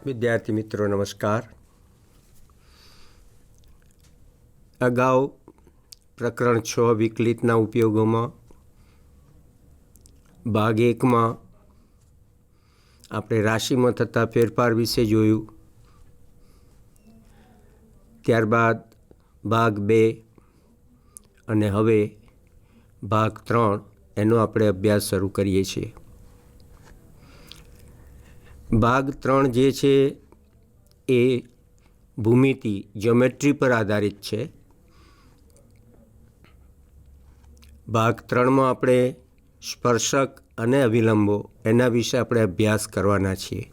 વિદ્યાર્થી મિત્રો નમસ્કાર. અગાઉ પ્રકરણ 6 વિકલિતના ઉપયોગોમાં ભાગ 1માં આપણે રાશિમાં થતા ફેરફાર વિશે જોયું. ત્યારબાદ ભાગ 2 અને હવે ભાગ 3 એનો આપણે અભ્યાસ શરૂ કરીએ છીએ. ભાગ 3 જે છે એ ભૂમિતિ જ્યોમેટ્રી પર આધારિત છે. ભાગ 3માં આપણે સ્પર્શક અને અવિલંબો એના વિશે આપણે અભ્યાસ કરવાના છીએ.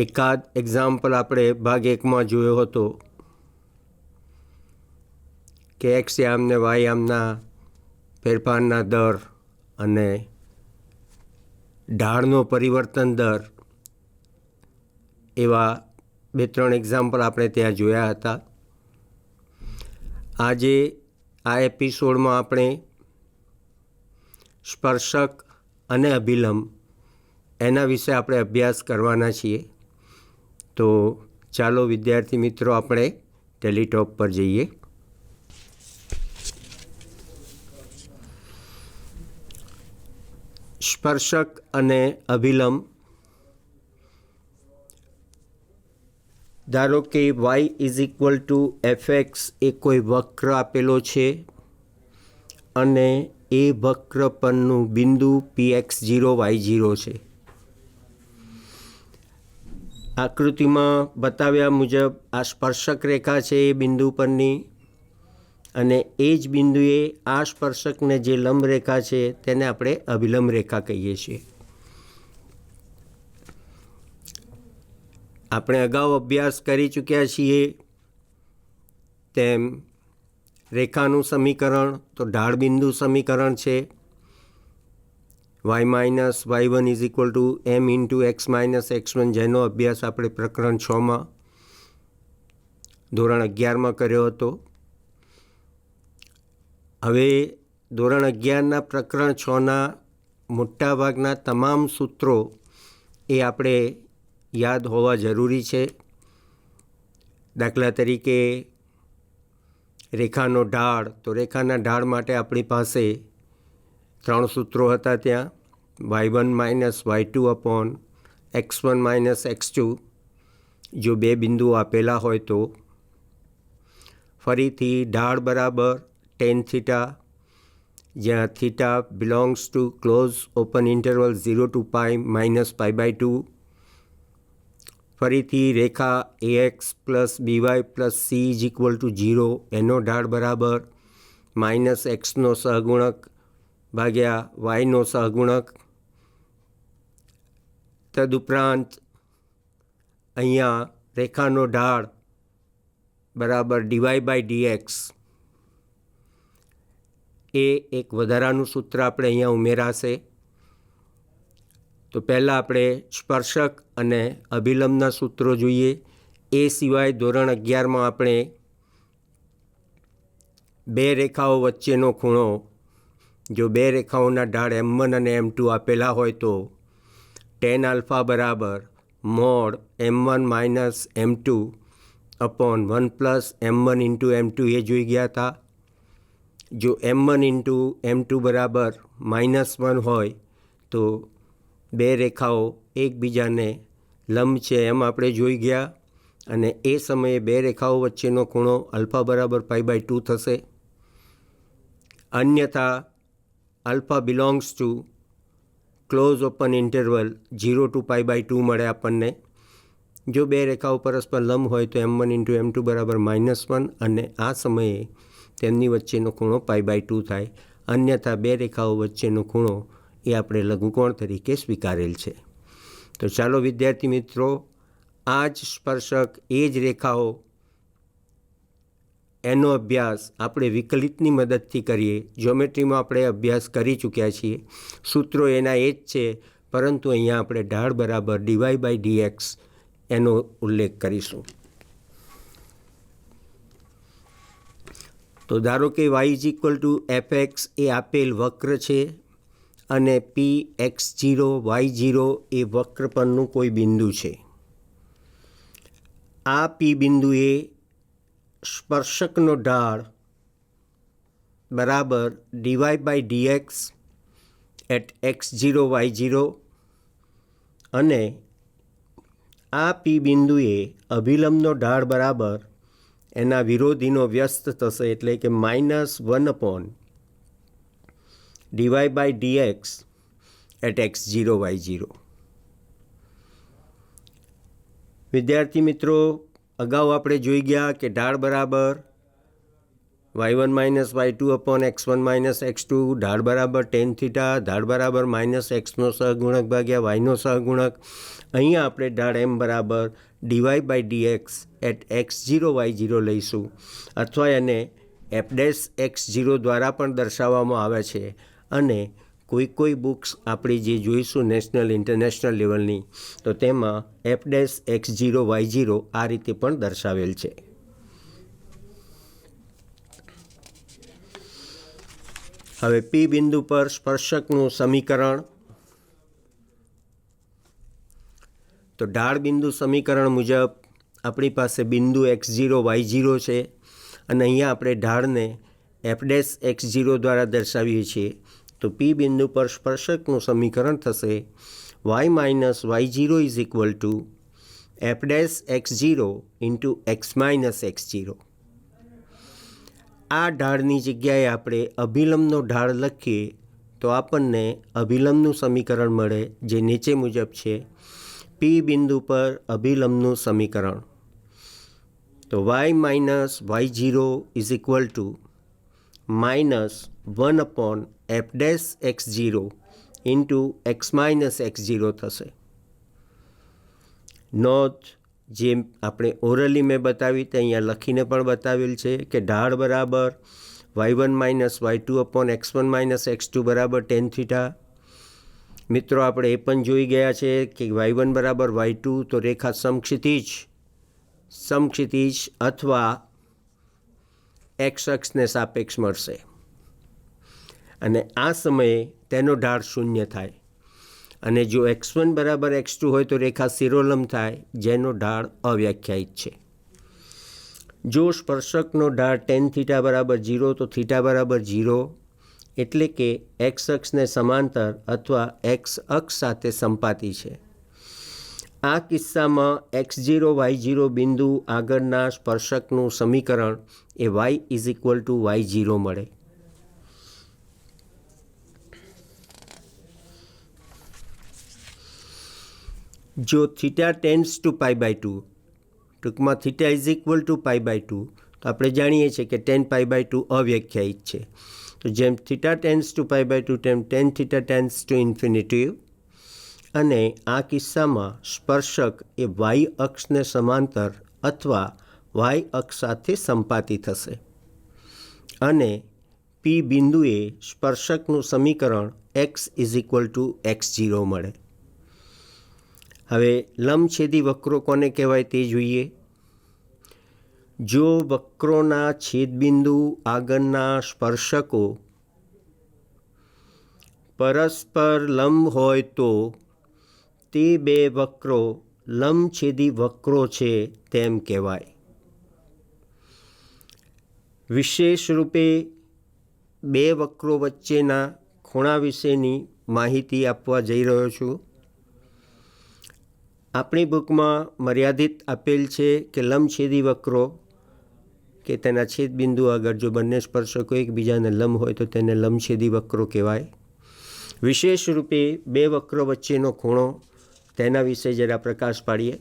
એકાદ એક્ઝામ્પલ આપણે ભાગ 1માં જોયો હતો કે એક્સ યામ ને વાય યામના ફેરફારના દર અને ઢાળનો પરિવર્તન દર એવા 2-3 એક્ઝામ્પલ આપણે ત્યાં જોયા હતા. આજે આ એપિસોડમાં આપણે સ્પર્શક અને અભિલંબ એના વિશે આપણે અભ્યાસ કરવાના છીએ. તો ચાલો વિદ્યાર્થી મિત્રો આપણે ટેલીટોક પર જઈએ. સ્પર્શક અને અભિલંબ, ધારો કે y=fx એ કોઈ વક્ર આપેલો છે અને એ વક્ર પરનું બિંદુ px0 y0 છે. આકૃતિમાં બતાવ્યા મુજબ આ સ્પર્શક રેખા છે એ બિંદુ પરની, અને એ જ બિંદુએ આ સ્પર્શકને જે લંબ રેખા છે તેને આપણે અભિલંબ રેખા કહીએ છીએ. આપણે અગાઉ અભ્યાસ કરી ચૂક્યા છીએ તેમ રેખાનું સમીકરણ તો ઢાળ બિંદુ સમીકરણ છે. y-y1 m × x-x1 જેનો અભ્યાસ આપણે પ્રકરણ 6માં ધોરણ 11માં કર્યો હતો. હવે ધોરણ 11ના પ્રકરણ 6ના મોટાભાગના તમામ સૂત્રો એ આપણે યાદ હોવા જરૂરી છે. દાખલા તરીકે રેખાનો ઢાળ, તો રેખાના ઢાળ માટે આપણી પાસે 3 સૂત્રો હતા ત્યાં: y1 - y2/x1 - x2 જો 2 બિંદુઓ આપેલા હોય તો. ફરીથી ઢાળ બરાબર tan થીટા, જ્યાં theta belongs to close open interval 0 to π -π/2. ફરીથી રેખા ax + by + c = 0 એનો ઢાળ બરાબર -xનો સહગુણક ભાગ્યા yનો સહગુણક. તદુપરાંત અહીંયા રેખાનો ઢાળ બરાબર dy/dx એ એક વધારાનું સૂત્ર આપણે અહીંયા ઉમેરાશે. તો પહેલાં આપણે સ્પર્શક અને અભિલંબના સૂત્રો જોઈએ. એ સિવાય ધોરણ 11માં આપણે 2 રેખાઓ વચ્ચેનો ખૂણો, જો 2 રેખાઓના ઢાળ m1 અને m2 આપેલા હોય તો tan આલ્ફા બરાબર mod m1 - m2/1 + m1 × m2 એ જોઈ ગયા હતા. જો m1 × m2 બરાબર -1 હોય તો 2 રેખાઓ એકબીજાને લંબ છે એમ આપણે જોઈ ગયા, અને એ સમયે 2 રેખાઓ વચ્ચેનો ખૂણો આલ્ફા બરાબર π/2 થશે. અન્યથા alpha belongs to close open interval 0 to π/2 મળે આપણને. જો 2 રેખાઓ પરસ્પર લંબ હોય તો m1 × m2 બરાબર -1, અને આ સમયે તેમની વચ્ચેનો ખૂણો π/2 થાય. અન્યથા 2 રેખાઓ વચ્ચેનો ખૂણો એ આપણે લઘુકોણ તરીકે સ્વીકારેલ છે. તો ચાલો વિદ્યાર્થી મિત્રો, આ જ સ્પર્શક, એ જ રેખાઓ એનો અભ્યાસ આપણે વિકલિતની મદદથી કરીએ. જ્યોમેટ્રીમાં આપણે અભ્યાસ કરી ચૂક્યા છીએ, સૂત્રો એના એ જ છે, પરંતુ અહીંયા આપણે ઢાળ બરાબર dy/dx એનો ઉલ્લેખ કરીશું. તો ધારો કે y = fx એ આપેલ વક્ર છે અને પી x0 y0 એ વક્ર પરનું કોઈ બિંદુ છે. આ પી બિંદુએ સ્પર્શકનો ઢાળ બરાબર dy/dx એટ x0 y0 અને આ પી બિંદુએ અભિલંબનો ઢાળ બરાબર એના વિરોધીનો વ્યસ્ત થશે, એટલે કે -1/dy/dx એટ x0 y0. વિદ્યાર્થી મિત્રો, અગાઉ આપણે જોઈ ગયા કે ઢાળ બરાબર y1 - y2 x1 - x2, ઢાળ બરાબર tan થીટા, ઢાળ બરાબર -xનો સહગુણક ભાગ્યા yનો સહગુણક. અહીંયા આપણે ઢાળ m બરાબર dy/dx એટ x0 y0 લઈશું, અથવા એને f'(x0) દ્વારા પણ દર્શાવવામાં આવે છે. અને કોઈ બુક્સ આપણી જે જોઈશું નેશનલ ઇન્ટરનેશનલ લેવલની, તો તેમાં f'(x0 y0) આ રીતે પણ દર્શાવેલ છે. હવે પી બિંદુ પર સ્પર્શકનું સમીકરણ. તો ઢાળ બિંદુ સમીકરણ મુજબ આપણી પાસે બિંદુ x0 y0 છે અને અહીંયા આપણે ઢાળને f'(x0) દ્વારા દર્શાવીએ છીએ. તો પી બિંદુ પર સ્પર્શકનું સમીકરણ થશે y - y0 is equal to f'(x0) into x - x0. આ ઢાળની જગ્યાએ આપણે અભિલંબનો ઢાળ લખીએ તો આપણને અભિલંબનું સમીકરણ મળે, જે નીચે મુજબ છે. પી બિંદુ પર અભિલંબનું સમીકરણ. તો y - y0 is equal to -1/f'(x0) into x - x0 થશે. નોંધ, જેમ આપણે ઓરલી મેં બતાવી તે અહીંયા લખીને પણ બતાવેલ છે કે ઢાળ બરાબર y1 - y2 x1 - x2 બરાબર tan થીટા. મિત્રો, આપણે એ પણ જોઈ ગયા છે કે y1 બરાબર y2 તો રેખા સમક્ષિતિજ અથવા x અક્ષને સાપેક્ષ મળશે અને આ સમયે તેનો ઢાળ શૂન્ય થાય. અને જો x1 બરાબર x2 હોય તો રેખા શિરોલંબ થાય, જેનો ઢાળ અવ્યાખ્યાયિત છે. જો સ્પર્શકનો ઢાળ tan થીટા બરાબર 0 તો થીટા બરાબર 0, એટલે કે x અક્ષને સમાંતર અથવા x અક્ષ સાથે સંપાતી છે. આ કિસ્સામાં x0 y0 બિંદુ આગળના સ્પર્શકનું સમીકરણ એ y is equal to y0 મળે. જો થીટા ટેન્ડ્સ ટુ π/2, ટૂંકમાં થીટા ઇઝ ઇક્વલ ટુ π/2, તો આપણે જાણીએ છીએ કે tan π/2 અવ્યાખ્યાયિત છે. તો જેમ થીટા ટેન્ડ્સ ટુ π/2 તેમ tan theta tends to infinity. અને આ કિસ્સામાં સ્પર્શક એ y અક્ષને સમાંતર અથવા y અક્ષ સાથે સંપાતી થશે અને પી બિંદુએ સ્પર્શકનું સમીકરણ x is equal to x0 મળે. હવે લંબછેદી વક્રો કોને કહેવાય તે જોઈએ. જો વક્રોના છેદબિંદુ આગળના સ્પર્શકો પરસ્પર લંબ હોય તો તે બે વક્રો લંબછેદી વક્રો છે તેમ કહેવાય. વિશેષ રૂપે બે વક્રો વચ્ચેના ખૂણા વિશેની માહિતી આપવા જઈ રહ્યો છું. આપણી બુકમાં મર્યાદિત આપેલ છે કે લંબછેદી વક્રો કે તેના છેદબિંદુ આગળ જો બંને સ્પર્શકો એકબીજાને લંબ હોય તો તેને લંબછેદી વક્રો કહેવાય. વિશેષ રૂપે બે વક્રો વચ્ચેનો ખૂણો, તેના વિશે જરા પ્રકાશ પાડીએ.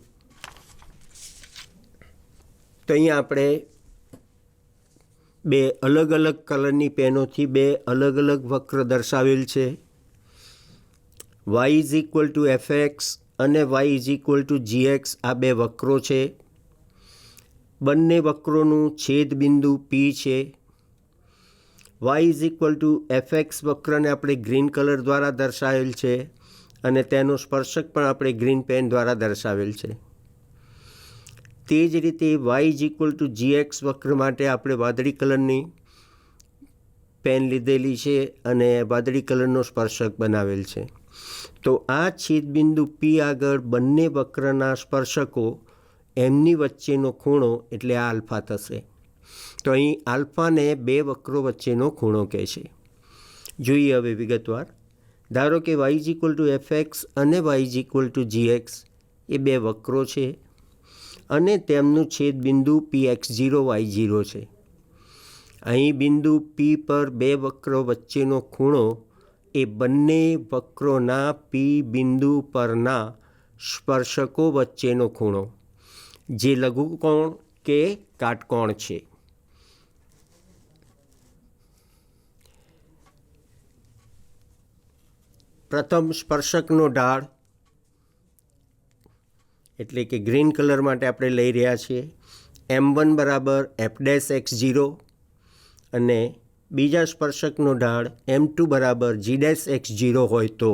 તો અહીંયા આપણે બે અલગ અલગ કલરની પેનોથી બે અલગ અલગ વક્ર દર્શાવેલ છે. y is equal to fx અને y is equal to gx આ બે વક્રો છે. બંને વક્રોનું છેદબિંદુ P છે. y is equal to fx વક્રને આપણે ગ્રીન કલર દ્વારા દર્શાવેલ છે અને તેનો સ્પર્શક પણ આપણે ગ્રીન પેન દ્વારા દર્શાવેલ છે. તે જ રીતે y is equal to gx વક્ર માટે આપણે વાદળી કલરની પેન લીધેલી છે અને વાદળી કલરનો સ્પર્શક બનાવેલ છે. તો આ છેદબિંદુ P આગળ બંને વક્રના સ્પર્શકો એમની વચ્ચેનો ખૂણો એટલે આ આલ્ફા થશે. તો અહીં આલ્ફાને બે વક્રો વચ્ચેનો ખૂણો કહે છે. જોઈએ હવે વિગતવાર. ધારો કે y=fx અને y=gx એ બે વક્રો છે અને તેમનું છેદબિંદુ Px0 y0 છે. અહીં બિંદુ P પર બે વક્રો વચ્ચેનો ખૂણો એ બંને વક્રોના P બિંદુ પરના સ્પર્શકો વચ્ચેનો ખૂણો જે લઘુકોણ કે કાટકોણ છે. પ્રથમ સ્પર્શકનો ઢાળ એટલે કે ગ્રીન કલર માટે આપણે લઈ રહ્યા છીએ M1 બરાબર f'(x0) અને બીજા સ્પર્શકનો ઢાળ M2 બરાબર g'(x0) હોય તો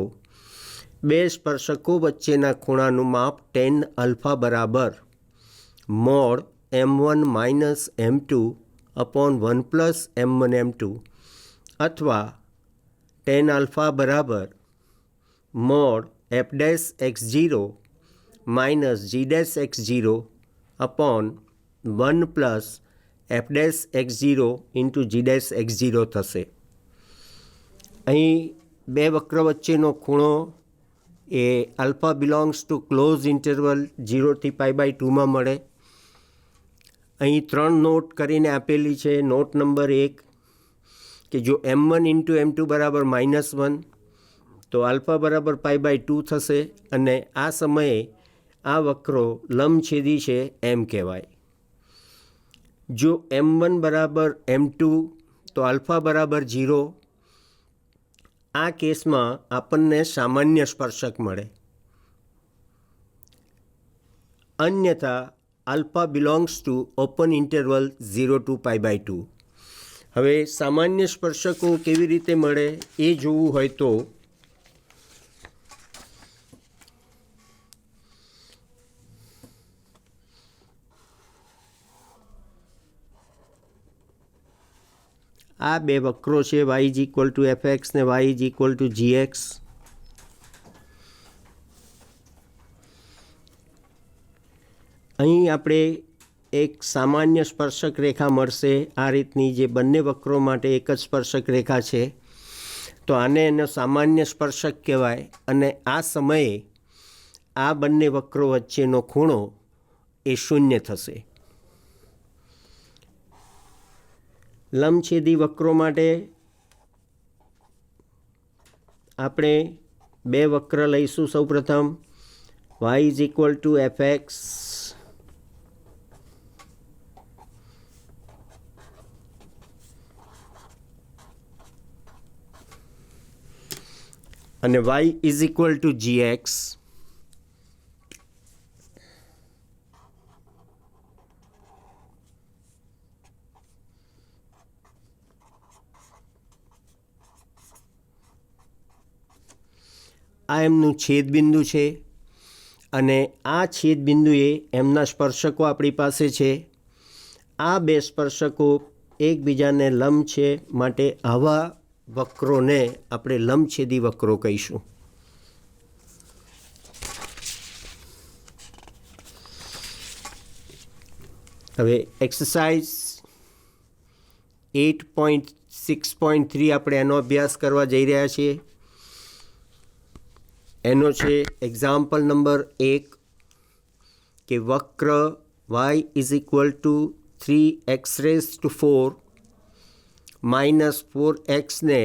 બે સ્પર્શકો વચ્ચેના ખૂણાનું માપ tan આલ્ફા બરાબર mod M1 minus M2 upon 1 plus M1 M2 અથવા tan આલ્ફા બરાબર mod f'(x0) minus g'(x0) upon 1 plus f'(x0) into g'(x0) થશે. અહીં બે વક્ર વચ્ચેનો ખૂણો એ alpha belongs to close interval 0 થી π/2માં મળે. અહીં 3 નોટ કરીને આપેલી છે. નોટ નંબર 1 કે જો M1 ઇન્ટુ M2 બરાબર -1 તો આલ્ફા બરાબર π/2 થશે અને આ સમયે આ વક્રો લંબછેદી છે એમ કહેવાય. જો M1 બરાબર M2 તો આલ્ફા બરાબર 0. આ કેસમાં આપણને સામાન્ય સ્પર્શક મળે. અન્યથા alpha belongs to open interval 0 to π/2. હવે સામાન્ય સ્પર્શકો કેવી રીતે મળે એ જોવું હોય તો આ બે વક્રો છે y=fx ને y=gx. અહીં આપણે એક સામાન્ય સ્પર્શક રેખા મળશે આ રીતની જે બંને વક્રો માટે એક જ સ્પર્શક રેખા છે. તો આને એનો સામાન્ય સ્પર્શક કહેવાય અને આ સમયે આ બંને વક્રો વચ્ચેનો ખૂણો એ 0 થશે. લંબછેદી વક્રો માટે આપણે બે વક્ર લઈશું. સૌપ્રથમ y=fx અને y=gx. આ એમનું છેદબિંદુ છે અને આ છેદબિંદુએ એમના સ્પર્શકો આપણી પાસે છે. આ બે સ્પર્શકો એકબીજાને લંબ છે માટે આવા વક્રોને આપણે લંબછેદી વક્રો કહીશું. હવે એક્સરસાઇઝ 8.6.3 આપણે એનો અભ્યાસ કરવા જઈ રહ્યા છીએ. એનો છે એક્ઝામ્પલ નંબર 1 કે વક્ર y=3x⁴ -4x ને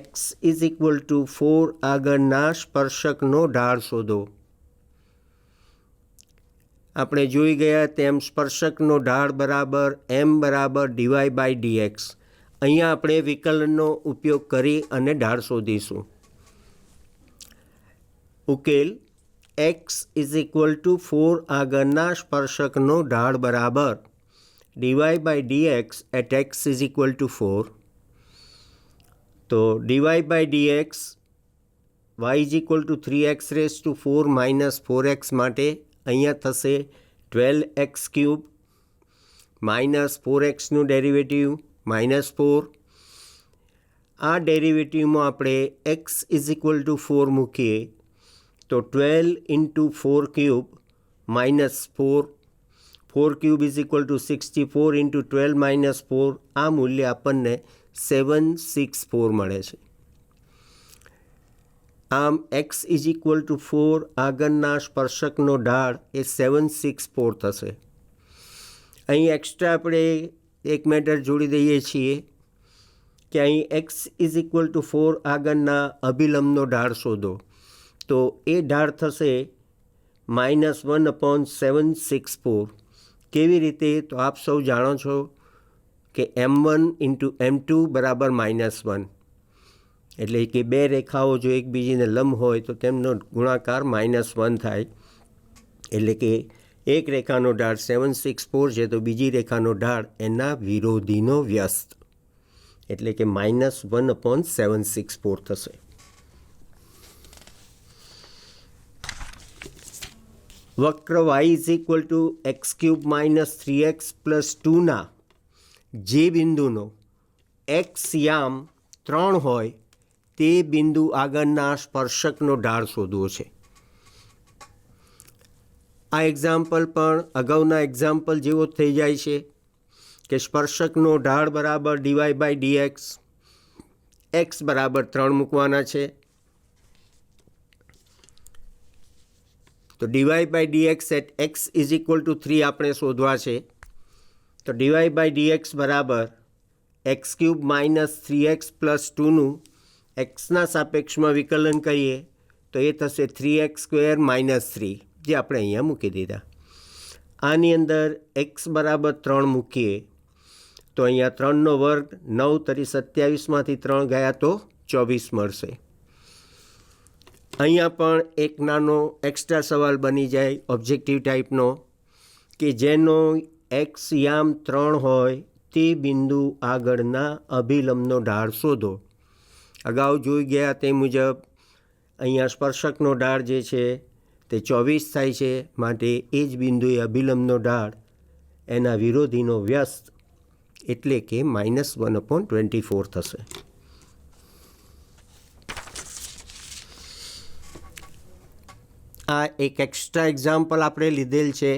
x=4 આગળના સ્પર્શકનો ઢાળ શોધો. આપણે જોઈ ગયા તેમ સ્પર્શકનો ઢાળ બરાબર m બરાબર dy/dx. અહીંયા આપણે વિકલનનો ઉપયોગ કરી અને ઢાળ શોધીશું. ઉકેલ x=4 આગળના સ્પર્શકનો ઢાળ બરાબર dy/dx at x=4. તો dy/dx y=3x⁴ -4x માટે અહીંયા થશે 12x³ -4xનું ડેરિવેટિવ -4 આ ડેરિવેટિવમાં આપણે x = 4 મૂકીએ તો 12 × 4 ક્યુબ -4, 4 ક્યુબ = 64 × 12 - 4, આ મૂલ્ય આપણને 764 મળે છે. આમ x = 4 આગળના સ્પર્શકનો ઢાળ એ 764 થશે. અહીં એક્સ્ટ્રા આપણે એક મેટર જોડી દઈએ છીએ કે અહીં x = 4 આગળના અભિલંબનો ઢાળ શોધો, તો એ ઢાળ થશે -1/764. કેવી રીતે? તો આપ સૌ જાણો છો કે m1 × m2 = -1, એટલે કે બે રેખાઓ જો એકબીજીને લંબ હોય તો તેમનો ગુણાકાર -1 થાય. એટલે કે એક રેખાનો ઢાળ 764 છે તો બીજી રેખાનો ઢાળ એના વિરોધીનો વ્યસ્ત, એટલે કે -1/764 થશે. વક્ર y = x³ - 3x + 2ના જે બિંદુનો x યામ 3 હોય તે બિંદુ આગળના સ્પર્શકનો ઢાળ શોધવો છે. આ એક્ઝામ્પલ પણ અગાઉના એક્ઝામ્પલ જેવો જ થઈ જાય છે કે સ્પર્શકનો ઢાળ બરાબર dy/dx, x બરાબર 3 મૂકવાના છે. તો dy/dx એટ x = 3 આપણે શોધવા છે. તો dy/dx બરાબર x³ - 3x + 2નું એક્સના સાપેક્ષમાં વિકલન કરીએ તો એ થશે 3x² - 3, જે આપણે અહીંયા મૂકી દીધા. આની અંદર x બરાબર 3 મૂકીએ તો અહીંયા 3નો વર્ગ 9 × 27માંથી 3 ગયા તો 24 મળશે. અહીંયા પણ એક નાનો એક્સ્ટ્રા સવાલ બની જાય ઓબ્જેક્ટિવ ટાઈપનો કે જેનો x યામ 3 હોય તે બિંદુ આગળના અભિલંબનો ઢાળ શોધો. અગાઉ જોઈ ગયા તે મુજબ અહીંયા સ્પર્શકનો ઢાળ જે છે તે 24 થાય છે, માટે એ જ બિંદુએ અભિલંબનો ઢાળ એના વિરોધીનો વ્યસ્ત, એટલે કે -1/24 થશે. આ એક એક્સ્ટ્રા એક્ઝામ્પલ આપણે લીધેલ છે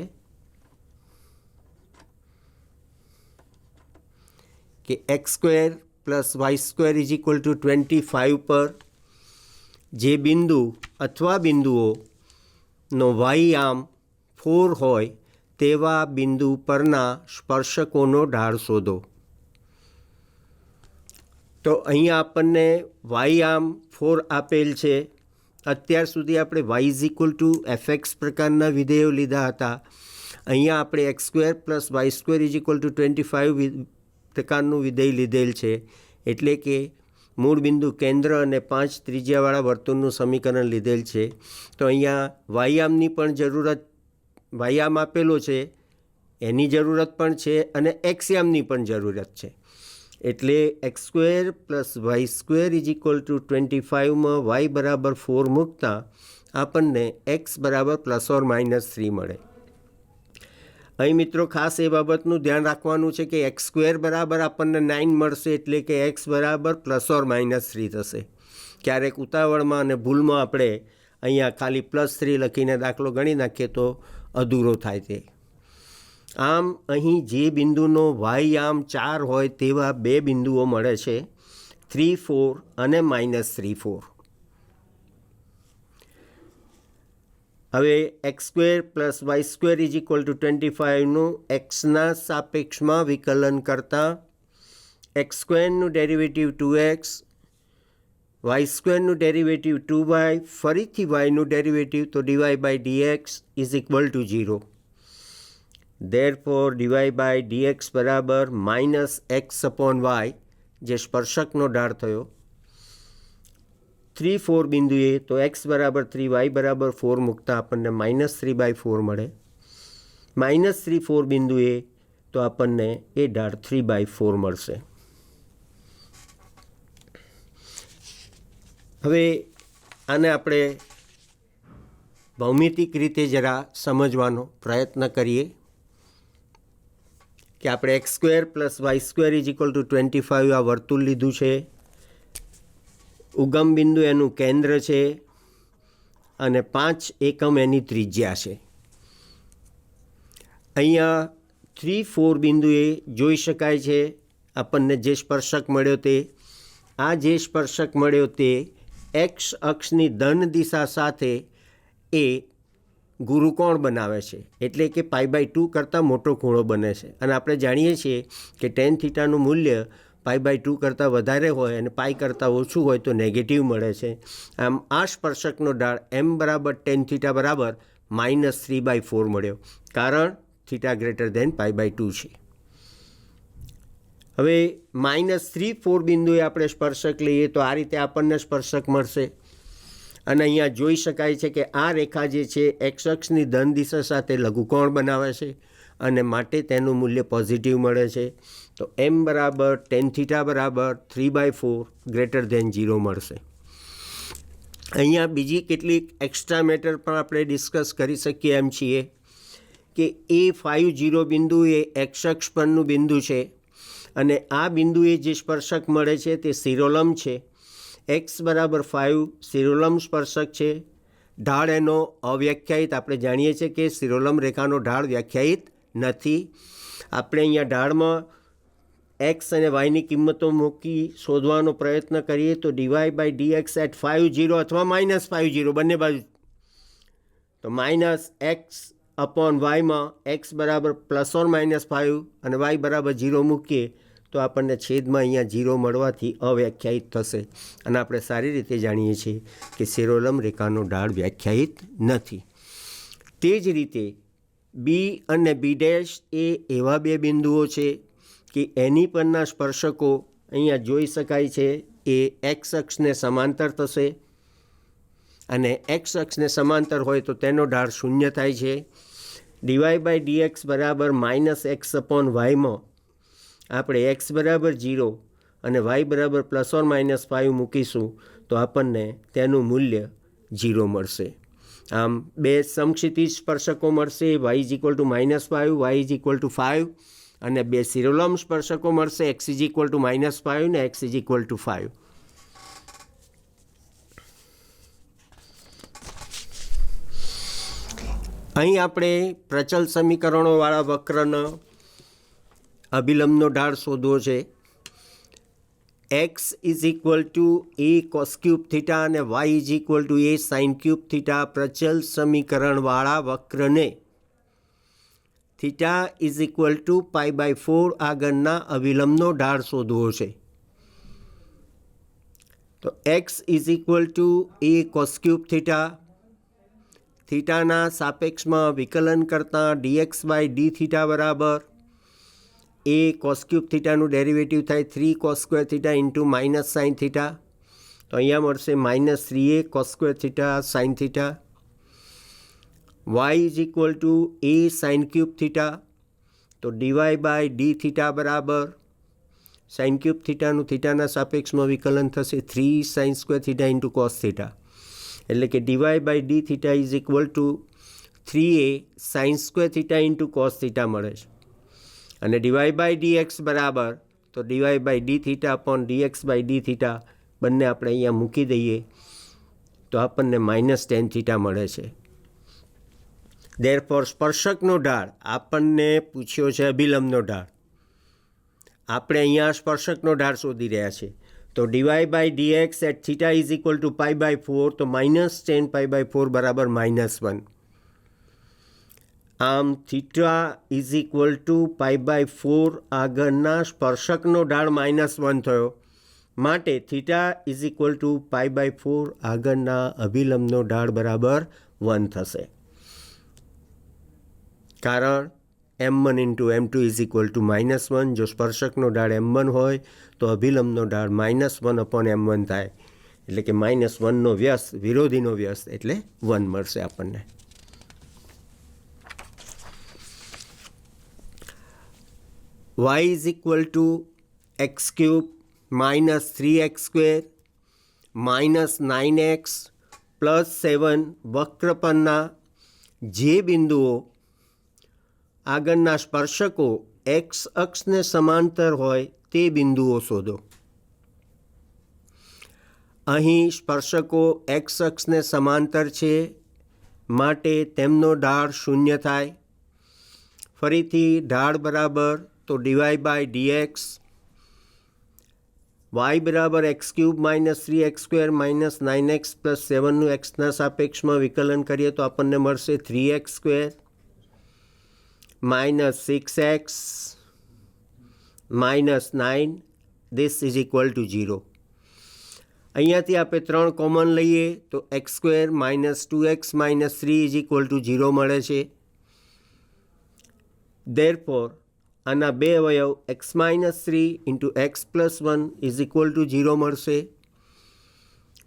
કે x² + y² = 25 પર જે બિંદુ અથવા બિંદુઓનો y યામ 4 હોય તેવા બિંદુ પરના સ્પર્શકોનો ઢાળ શોધો. તો અહીંયા આપણને y યામ 4 આપેલ છે. અત્યાર સુધી આપણે y = fx પ્રકારના વિધેયો લીધા હતા. અહીંયા આપણે x² + y² = 25 પ્રકારનું વિધેય લીધેલ છે. એટલે કે મૂળ બિંદુ કેન્દ્ર અને 5 ત્રિજ્યાવાળા વર્તુળનું સમીકરણ લીધેલ છે. તો અહીંયા વાયામની પણ જરૂરત, વાયામ આપેલો છે એની જરૂરત પણ છે અને એક્સયામની પણ જરૂરત છે. એટલે x² + y² = 25માં y બરાબર 4 મૂકતા આપણને x બરાબર ±3 મળે. અહીં મિત્રો ખાસ એ બાબતનું ધ્યાન રાખવાનું છે કે x² બરાબર આપણને 9 મળશે, એટલે કે x બરાબર ±3 થશે. ક્યારેક ઉતાવળમાં અને ભૂલમાં આપણે અહીંયા ખાલી +3 લખીને દાખલો ગણી નાખીએ તો અધૂરો થાય તે. આમ અહીં જે બિંદુનો y યામ 4 હોય તેવા બે બિંદુઓ મળે છે, 3, 4 અને -3, 4. હવે x² + y² = 25નું એક્સના સાપેક્ષમાં વિકલન કરતાં x²નું ડેરિવેટિવ 2x, y²નું ડેરિવેટિવ 2y, ફરીથી yનું ડેરિવેટિવ, તો dy/dx = 0. Therefore dy/dx બરાબર -x/y, જે સ્પર્શકનો ઢાળ થયો. 3, 4 બિંદુએ તો x બરાબર 3, y બરાબર 4 મૂકતા આપણને -3/4 મળે. -3, 4 બિંદુએ તો આપણને એ ઢાળ 3/4 મળશે. હવે આને આપણે ભૌમિતિક રીતે જરા સમજવાનો પ્રયત્ન કરીએ કે આપણે x² + y² = 25 આ વર્તુળ લીધું છે. ઉગમ બિંદુ એનું કેન્દ્ર છે અને 5 એકમ એની ત્રિજ્યા છે. અહીંયા 3-4 બિંદુએ જોઈ શકાય છે આપણને જે સ્પર્શક મળ્યો તે. આ જે સ્પર્શક મળ્યો તે એક્સ અક્ષની ધન દિશા સાથે એ ગુરુકોણ બનાવે છે, એટલે કે π/2 કરતાં મોટો ખૂણો બને છે. અને આપણે જાણીએ છીએ કે tan થીટાનું મૂલ્ય π/2 કરતાં વધારે હોય અને પાઈ કરતાં ઓછું હોય તો નેગેટિવ મળે છે. આમ આ સ્પર્શકનો ઢાળ m બરાબર tan થીટા બરાબર -3/4 મળ્યો, કારણ થીટા ગ્રેટર દેન π/2 છે. હવે -3-4 બિંદુએ આપણે સ્પર્શક લઈએ તો આ રીતે આપણને સ્પર્શક મળશે. અને અહીંયા જોઈ શકાય છે કે આ રેખા જે છે એક્સ અક્ષની ધન દિશા સાથે લઘુકોણ બનાવે છે અને માટે તેનું મૂલ્ય પોઝિટિવ મળે છે. તો m બરાબર tan થીટા બરાબર 3/4 ગ્રેટર દેન 0 મળશે. અહીંયા બીજી કેટલીક એક્સ્ટ્રા મેટર પણ આપણે ડિસ્કસ કરી શકીએ એમ છીએ કે A50 બિંદુ એ એક્સ અક્ષ પરનું બિંદુ છે અને આ બિંદુએ જે સ્પર્શક મળે છે તે શિરોલંબ છે. x બરાબર 5 શિરોલંબ સ્પર્શક છે. ઢાળ એનો અવ્યાખ્યાયિત, આપણે જાણીએ છીએ કે શિરોલંબ રેખાનો ઢાળ વ્યાખ્યાયિત નથી. આપણે અહીંયા ઢાળમાં x અને yની કિંમતો મૂકી શોધવાનો પ્રયત્ન કરીએ તો dy/dx એટ 50 અથવા -50 બંને બાજુ. તો -x/y માં x બરાબર ±5 અને y બરાબર 0 મૂકીએ તો આપણને છેદમાં અહીંયા 0 મળવાથી અવ્યાખ્યાયિત થશે. અને આપણે સારી રીતે જાણીએ છીએ કે શિરોલંબ રેખાનો ઢાળ વ્યાખ્યાયિત નથી. તે જ રીતે B અને B' એ એવા બે બિંદુઓ છે કે એની પરના સ્પર્શકો અહીંયા જોઈ શકાય છે એ એક્સ અક્ષને સમાંતર થશે અને એક્સ અક્ષને સમાંતર હોય તો તેનો ઢાળ 0 થાય છે. dy/dx બરાબર -x/y માં આપણે x બરાબર 0 અને y બરાબર ±5 મૂકીશું તો આપણને તેનું મૂલ્ય 0 મળશે. આમ બે સમક્ષિતિજ સ્પર્શકો મળશે, y = -5 y = 5 અને બે શિરોલંબ સ્પર્શકો મળશે, x = -5 ને x = 5. અહીં આપણે પ્રચલ સમીકરણોવાળા વક્રનો અભિલંબનો ઢાળ શોધવો છે. x = a cos³ થીટા અને y = a sin³ થીટા પ્રચલ સમીકરણવાળા વક્રને થીટા = π/4 અભિલંબનો ઢાળ શોધવો છે. તો x = a cos³ થીટા, થીટાના સાપેક્ષમાં વિકલન કરતાં dx/d બરાબર a cos³ થીટાનું ડેરિવેટિવ થાય 3 cos² theta into -sin theta. તો અહીંયા મળશે -3a cos² theta sin theta. y = a sin³ theta, તો dy/d બરાબર sin³ થીટાનું થીટાના સાપેક્ષમાં વિકલન થશે 3 sin² theta into cos theta. એટલે કે dy/d = 3a sin² theta into cos theta મળે છે. અને dy/dx બરાબર તો dy/d upon dx/d બંને આપણે અહીંયા મૂકી દઈએ તો આપણને -tan થીટા મળે છે. ધેરફોર સ્પર્શકનો ઢાળ આપણને પૂછ્યો છે અભિલંબનો ઢાળ. આપણે અહીંયા સ્પર્શકનો ઢાળ શોધી રહ્યા છીએ. તો dy/dx એટ થીટા = π/4 તો -tan π/4 બરાબર -1. આમ થીટા = π/4 સ્પર્શકનો ઢાળ -1 થયો, માટે થીટા = π/4 અભિલંબનો ઢાળ બરાબર 1 થશે. કારણ m1 × m2 = -1. જો સ્પર્શકનો ઢાળ m1 હોય તો અભિલંબનો ઢાળ -1/m1 થાય, એટલે કે -1નો વ્યસ્ત, વિરોધીનો વ્યસ્ત એટલે 1 મળશે આપણને. y = x³ -3x² -9x +7 વક્ર પરના જે બિંદુઓ આગળના સ્પર્શકો એક્સ અક્ષને સમાંતર હોય તે બિંદુઓ શોધો. અહીં સ્પર્શકો એક્સ અક્ષને સમાંતર છે માટે તેમનો ઢાળ શૂન્ય થાય. ફરીથી ઢાળ બરાબર તો ડીવાય બાય ડીએક્સ, વાય બરાબર x cube minus 3x square minus 9x plus 7નું એક્સના સાપેક્ષમાં વિકલન કરીએ તો આપણને મળશે 3x square minus 6x minus 9. This is equal to 0. અહીંયાથી આપણે 3 કોમન લઈએ તો x square minus 2x minus 3 is equal to 0 મળે છે. ધેરફોર આના બે અવયવ x minus 3 into x plus 1 is equal to 0 મળશે.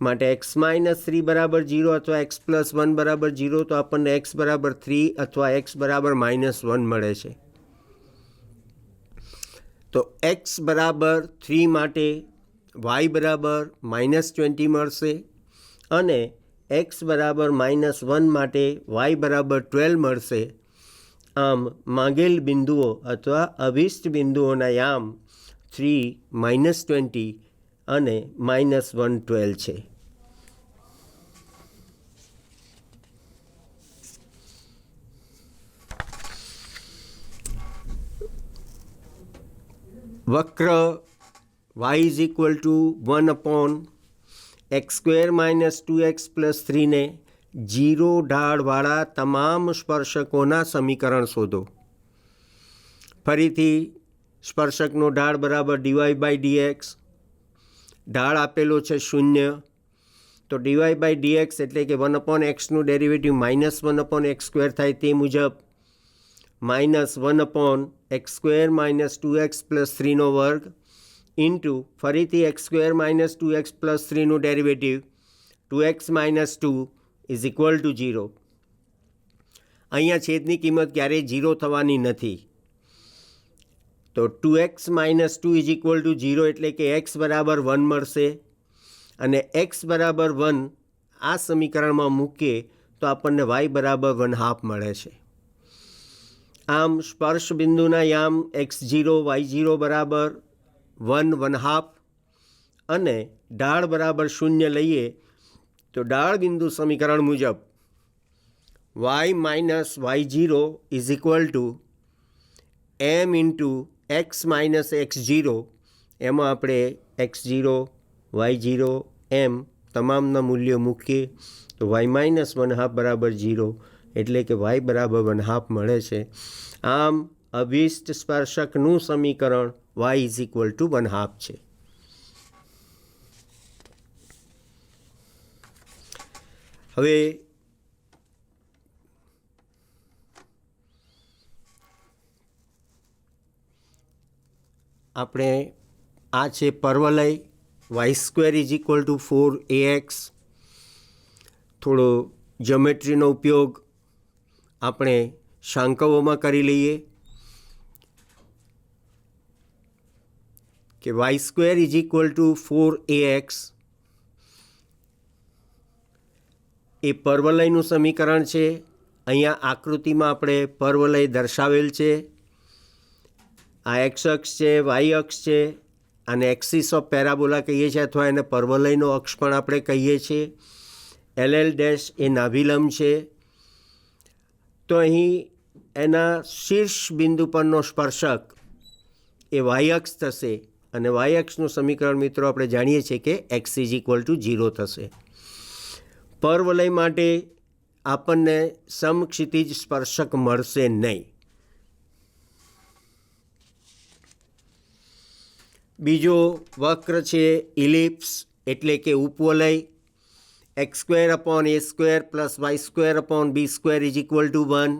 માટે એક્સ માઇનસ 3 બરાબર 0 અથવા એક્સ પ્લસ 1 બરાબર 0 તો આપણને એક્સ બરાબર 3 અથવા એક્સ બરાબર માઇનસ 1 મળે છે. તો એક્સ બરાબર 3 માટે વાય બરાબર -20 મળશે અને એક્સ બરાબર -1 માટે વાય બરાબર 12 મળશે. આમ માંગેલ બિંદુઓ અથવા અભિષ્ટ બિંદુઓના યામ 3 -20 અને -112 છે. વક્ર y is equal to 1/x square minus 2x plus 3ને 0 ઢાળવાળા તમામ સ્પર્શકોના સમીકરણ શોધો. ફરીથી સ્પર્શકનો ઢાળ બરાબર ડીવાય બાય ડીએક્સ, ઢાળ આપેલો છે 0 તો ડીવાય બાય ડીએક્સ એટલે કે 1/xનું ડેરિવેટિવ -1/x સ્ક્વેર થાય તે મુજબ -1/x square minus 2x plus 3નો વર્ગ ઇન્ટુ ફરીથી x square minus 2x plus 3નું derivative 2x minus 2 is equal to 0. અહીંયા છેદની કિંમત ક્યારેય 0 થવાની નથી. તો 2x minus 2 is equal to 0 એટલે કે x બરાબર 1 મળશે અને x બરાબર 1 આ સમીકરણમાં મૂકીએ તો આપણને y બરાબર 1/2 મળે છે. આમ સ્પર્શ બિંદુના યામ x0 y0 બરાબર 1/2 અને ઢાળ બરાબર 0 લઈએ તો ઢાળ બિંદુ સમીકરણ મુજબ y minus y0 is equal to m into x minus x0. એમાં આપણે x0 y0 m તમામના મૂલ્યો મૂકીએ તો y માઇનસ 1/2 બરાબર 0 એટલે કે y બરાબર 1/2 મળે છે. આમ અભિષ્ટ સ્પર્શકનું સમીકરણ y ઇઝ ઇક્વલ ટુ 1/2 છે. હવે આપણે આ છે પર્વલય y square is equal to 4ax. થોડો જ્યોમેટ્રીનો ઉપયોગ આપણે શાંકવોમાં કરી લઈએ કે y square is equal to 4ax એ પર્વલયનું સમીકરણ છે. અહીંયા આકૃતિમાં આપણે પર્વલય દર્શાવેલ છે. આ એક્સ અક્ષ છે, વાય અક્ષ છે, આને એક્સિસ ઓફ પેરાબોલા કહીએ છીએ અથવા એને પર્વલયનો અક્ષ પણ આપણે કહીએ છીએ. LL ડેશ એ નાભિલંબ છે. તો અહીં એના શીર્ષ બિંદુ પરનો સ્પર્શક એ વાય અક્ષ થશે અને વાય અક્ષનું સમીકરણ મિત્રો આપણે જાણીએ છીએ કે એક્સ ઇઝ ઇક્વલ ટુ 0 થશે. પર્વલય માટે આપણને સમક્ષિતિજ સ્પર્શક મળશે નહીં. બીજો વક્ર છે ઇલિપ્સ એટલે કે ઉપવલય. X square upon a square plus Y square upon B square is equal to 1.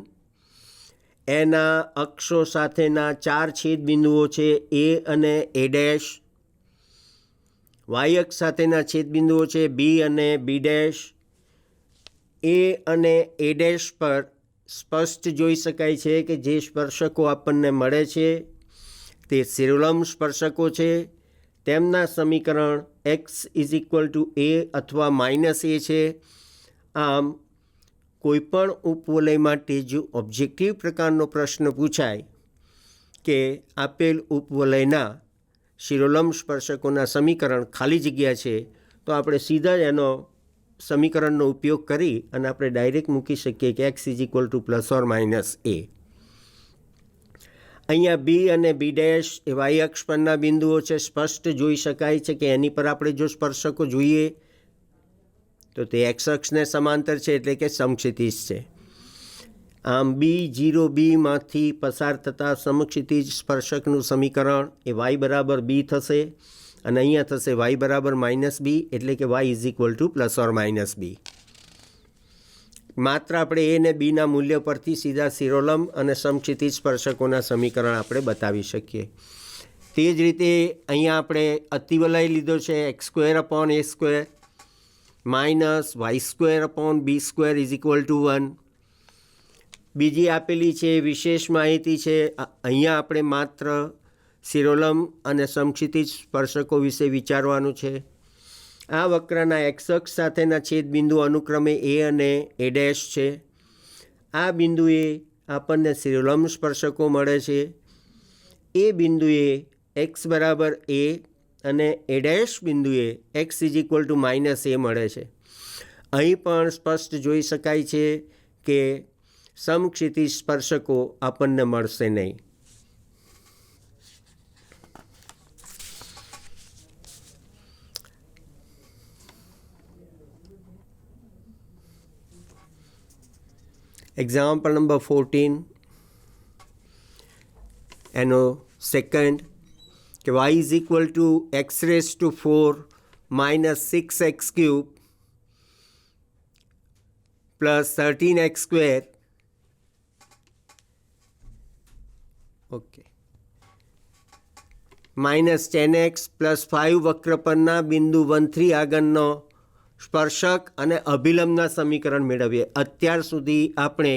એના અક્ષો સાથેના 4 છેદ બિંદુઓ છે a અને a ડેશ. વાય અક્ષ સાથેના છેદ બિંદુઓ છે b અને b ડેશ. a અને a ડેશ પર સ્પષ્ટ જોઈ શકાય છે કે જે સ્પર્શકો આપણને મળે છે તે શિરોલંબ સ્પર્શકો છે. તેમના સમીકરણ x is equal to a અથવા માઇનસ a છે. આમ કોઈપણ ઉપવલય માટે જો ઓબ્જેક્ટિવ પ્રકારનો પ્રશ્ન પૂછાય કે આપેલ ઉપવલયના શિરોલંબ સ્પર્શકોના સમીકરણ ખાલી જગ્યા છે તો આપણે સીધા જ એનો સમીકરણનો ઉપયોગ કરી અને આપણે ડાયરેક્ટ મૂકી શકીએ કે x is equal to plus or minus a. અહીંયા બી અને બી ડેશ એ વાય અક્ષ પરના બિંદુઓ છે. સ્પષ્ટ જોઈ શકાય છે કે એની પર આપણે જો સ્પર્શકો જોઈએ તો તે એક્સ અક્ષને સમાંતર છે, એટલે કે સમક્ષિતિજ છે. આમ B0Bમાંથી પસાર થતા સમક્ષિતિજ સ્પર્શકનું સમીકરણ એ વાય બરાબર બી થશે અને અહીંયા થશે વાય બરાબર માઇનસ બી, એટલે કે y is equal to plus or minus b. માત્ર આપણે એ ને બીના મૂલ્ય પરથી સીધા શિરોલંબ અને સમક્ષિતિજ સ્પર્શકોના સમીકરણ આપણે બતાવી શકીએ. તે જ રીતે અહીંયા આપણે અતિવલય લીધો છે x² / a² minus y² / b² is equal to 1. બીજી આપેલી છે વિશેષ માહિતી છે. અહીંયા આપણે માત્ર શિરોલંબ અને સમક્ષિતિજ સ્પર્શકો વિશે વિચારવાનું છે. આ વક્રના એક્સ અક્ષ સાથેના છેદબિંદુ અનુક્રમે એ અને એ ડેશ છે. આ બિંદુએ આપણને શિરોલંબ સ્પર્શકો મળે છે. એ બિંદુએ એક્સ બરાબર એ અને એ ડેશ બિંદુએ x is equal to minus a મળે છે. અહીં પણ સ્પષ્ટ જોઈ શકાય છે કે સમક્ષિતિજ સ્પર્શકો આપણને મળશે નહીં. એક્ઝામ્પલ નંબર 14 એનો સેકન્ડ કે y ઇઝ ઇક્વલ ટુ x⁴ minus 6x³ plus 13x². Okay, minus 10x plus 5 વક્ર પરના બિંદુ 1,3 આગળનો સ્પર્શક અને અભિલંબના સમીકરણ મેળવીએ. અત્યાર સુધી આપણે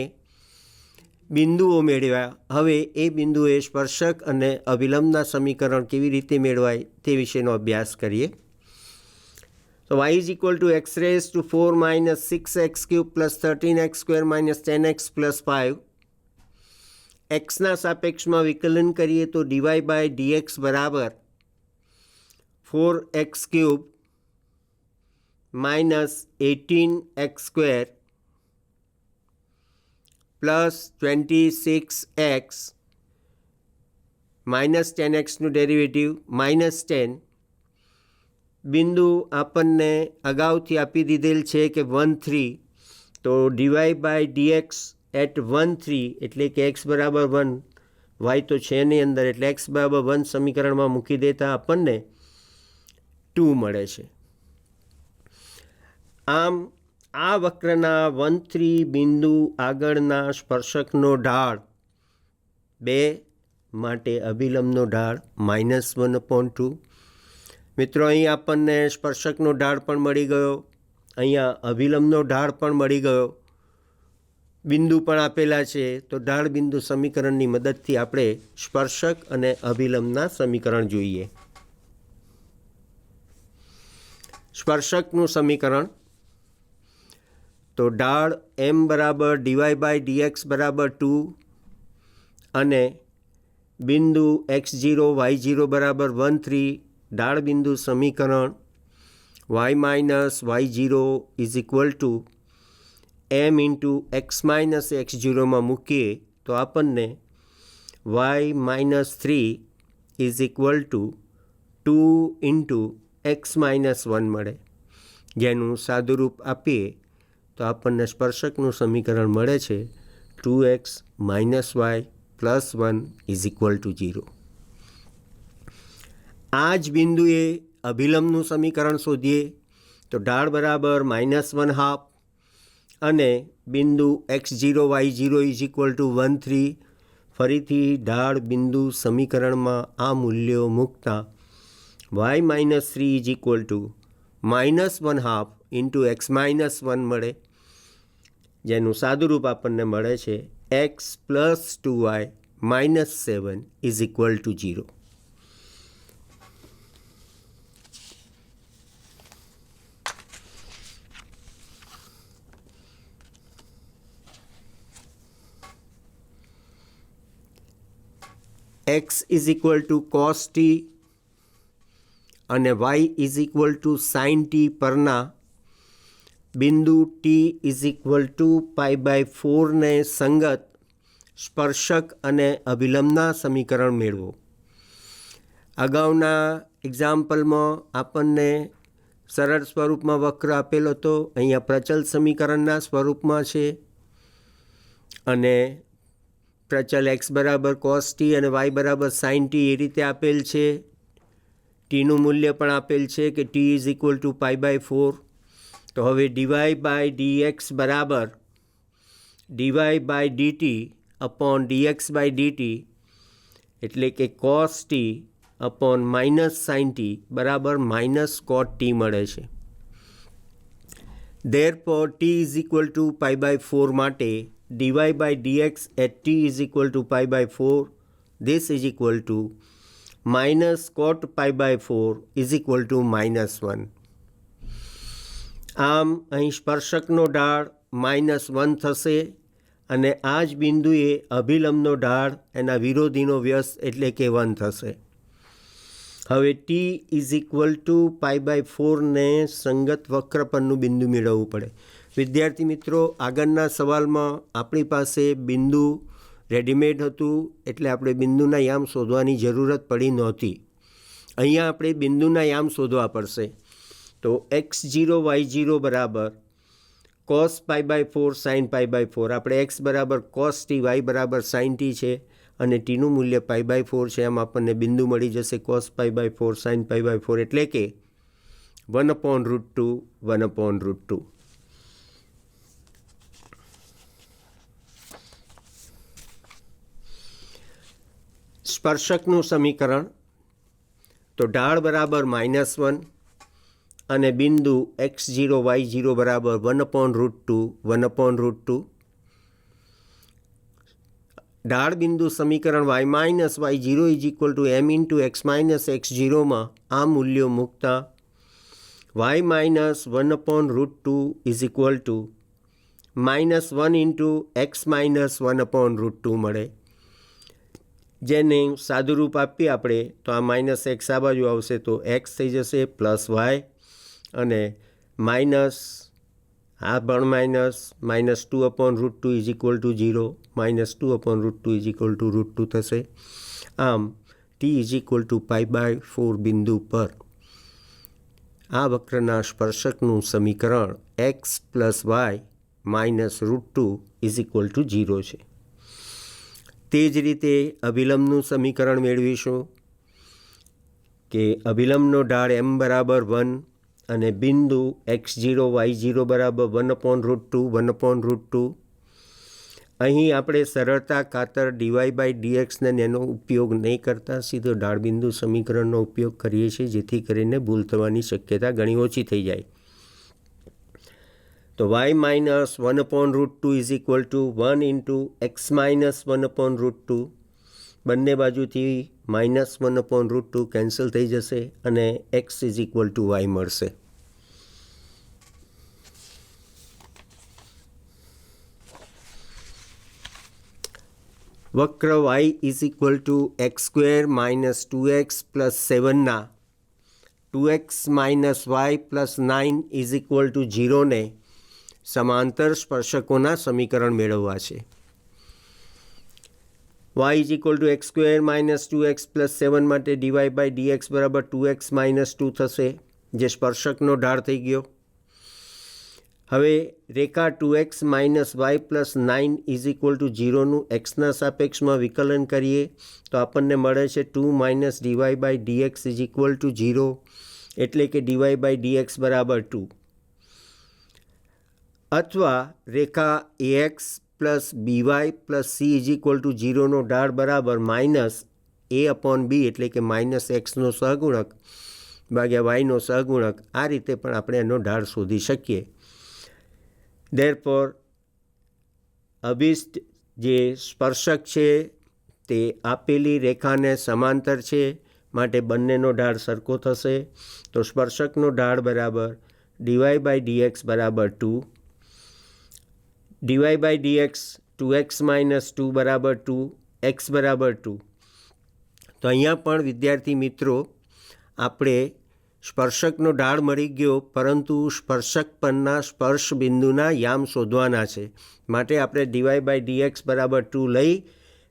બિંદુઓ મેળવ્યા, હવે એ બિંદુએ સ્પર્શક અને અભિલંબના સમીકરણ કેવી રીતે મેળવાય તે વિશેનો અભ્યાસ કરીએ. તો y ઇઝ ઇક્વલ ટુ x⁴ minus 6x³ plus 13x² minus 10x plus 5. એક્સના સાપેક્ષમાં વિકલન કરીએ તો dy/dx બરાબર 4x³ minus 18x² plus 26x minus 10xનું ડેરિવેટિવ માઇનસ 10. બિંદુ આપણને અગાઉથી આપી દીધેલ છે કે 1,3, તો dy/dx એટ 1,3 એટલે કે x બરાબર 1, y તો છે નહીં અંદર, એટલે x બરાબર 1 સમીકરણમાં મૂકી દેતા આપણને 2 મળે છે. આમ આ વક્રના 1,3 બિંદુ આગળના સ્પર્શકનો ઢાળ 2 માટે અભિલંબનો ઢાળ -1/2. મિત્રો, અહીં આપણને સ્પર્શકનો ઢાળ પણ મળી ગયો, અહીંયા અભિલંબનો ઢાળ પણ મળી ગયો, બિંદુ પણ આપેલા છે. તો ઢાળ બિંદુ સમીકરણની મદદથી આપણે સ્પર્શક અને અભિલંબના સમીકરણ જોઈએ. સ્પર્શકનું સમીકરણ તો ઢાળ m બરાબર dy/dx બરાબર 2 અને બિંદુ x0 y0 બરાબર 1,3. ઢાળ બિંદુ સમીકરણ y minus y0 is equal to m into x minus x0માં મૂકીએ તો આપણને y-3 is equal to 2 into x minus 1 મળે. જેનું સાદુરૂપ આપીએ તો આપણને સ્પર્શકનું સમીકરણ મળે છે 2x minus y plus 1 is equal to 0. આ જ બિંદુએ અભિલંબનું સમીકરણ શોધીએ તો ઢાળ બરાબર -1/2 અને બિંદુ x0 y0 is equal to 1,3. ફરીથી ઢાળ બિંદુ સમીકરણમાં આ મૂલ્યો મૂકતા y-3 ઇઝ ઇક્વલ ટુ -1/2 ઇન્ટુ x માઇનસ 1 મળે, જેનું સાદુરૂપ આપણને મળે છે x પ્લસ 2y minus 7 is equal to 0. x is equal to cos t અને y is equal to sine T પરના બિંદુ ટી ઇઝ ઇક્વલ ટુ π/4ને સંગત સ્પર્શક અને અભિલંબના સમીકરણ મેળવો. અગાઉના એક્ઝામ્પલમાં આપણને સરળ સ્વરૂપમાં વક્ર આપેલો હતો, અહીંયા પ્રચલ સમીકરણના સ્વરૂપમાં છે અને પ્રચલ x બરાબર કોસ ટી અને y બરાબર સાઇન ટી એ રીતે આપેલ છે. ટીનું મૂલ્ય પણ આપેલ છે કે ટી ઇઝ ઇક્વલ ટુ π/4. તો હવે dy/dx બરાબર dy/dt અપોન dx/dt એટલે કે cos T upon minus sign T બરાબર માઇનસ કોટ ટી મળે છે. Therefore t is equal to π/4 માટે dy/dx at t is equal to π/4, this is equal to minus cot π/4 is equal to -1. આમ અહીં સ્પર્શકનો ઢાળ -1 થશે અને આ જ બિંદુએ અભિલંબનો ઢાળ એના વિરોધીનો વ્યસ્ત એટલે કે 1 થશે. હવે ટી ઇઝ ઇક્વલ ટુ π/4ને સંગત વક્ર પરનું બિંદુ મેળવવું પડે. વિદ્યાર્થી મિત્રો, આગળના સવાલમાં આપણી પાસે બિંદુ રેડીમેડ હતું એટલે આપણે બિંદુના યામ શોધવાની જરૂરત પડી નહોતી. અહીંયા આપણે બિંદુના યામ શોધવા પડશે. તો x0 y0 બરાબર કોસ π/4 સાઇન π/4, આપણે x બરાબર કોસ ટી, y બરાબર સાઇન ટી છે અને ટીનું મૂલ્ય π/4 છે. આમ આપણને બિંદુ મળી જશે કોસ π/4 સાઇન π/4 એટલે કે 1/√2 1/√2. સ્પર્શકનું સમીકરણ, તો ઢાળ બરાબર -1 અને બિંદુ x0 y0 બરાબર 1/√2 1/√2. ઢાળ બિંદુ સમીકરણ y-y0 is equal to m into x-x0માં આ મૂલ્યો મૂકતા y-1/√2 is equal to -1 into x-1/√2 મળે. જેને સાદુરૂપ આપીએ આપણે તો આ -x આ બાજુ આવશે તો x થઈ જશે પ્લસ y અને માઇનસ આ પણ -2/√2 is equal to 0, -2/√2 is equal to √2 થશે. આમ ટી ઇઝ ઇક્વલ ટુ π/4 બિંદુ પર આ વક્રના સ્પર્શકનું સમીકરણ x plus y -√2 is equal to 0 છે. તે જ રીતે અભિલંબનું સમીકરણ મેળવીશું કે અભિલંબનો ઢાળ m બરાબર 1 અને બિંદુ x0 y0 બરાબર 1/√2 1/√2. અહીં આપણે સરળતા ખાતર dy/dxને એનો ઉપયોગ નહીં કરતા સીધો ઢાળ બિંદુ સમીકરણનો ઉપયોગ કરીએ છીએ, જેથી કરીને ભૂલ થવાની શક્યતા ઘણી ઓછી થઈ જાય. તો y-1/√2 is equal to 1 into x-1/√2. બંને બાજુથી -1/√2 કેન્સલ થઈ જશે અને x is equal to y મળશે. વક્ર y is equal to x² - 2x + 7ના 2x - y + 9 is equal to 0ને સમાંતર સ્પર્શકોના સમીકરણ મેળવવા છે. y is equal to x² - 2x + 7 માટે dy/dx બરાબર 2x - 2 થશે, જે સ્પર્શકનો ઢાળ થઈ ગયો. હવે રેખા 2x - y + 9 is equal to 0નું xના સાપેક્ષમાં વિકલન કરીએ તો આપણને મળે છે 2 - dy/dx ઇઝ ઇક્વલ ટુ 0, એટલે કે dy/dx બરાબર 2. અથવા રેખા ax + by + c is equal to 0નો ઢાળ બરાબર -a/b એટલે કે -xનો સહગુણક ભાગ્યા yનો સહગુણક. આ રીતે પણ આપણે એનો ઢાળ શોધી શકીએ. Therefore અભિષ્ટ જે સ્પર્શક છે તે આપેલી રેખાને સમાંતર છે, માટે બંનેનો ઢાળ સરખો થશે. તો સ્પર્શકનો ઢાળ બરાબર dy/dx બરાબર 2, dy/dx 2x - 2 બરાબર 2, x બરાબર 2. તો અહીંયા પણ વિદ્યાર્થી મિત્રો આપણે સ્પર્શકનો ઢાળ મળી ગયો, પરંતુ સ્પર્શક પરના સ્પર્શ બિંદુના યામ શોધવાના છે. માટે આપણે dy/dx બરાબર 2 લઈ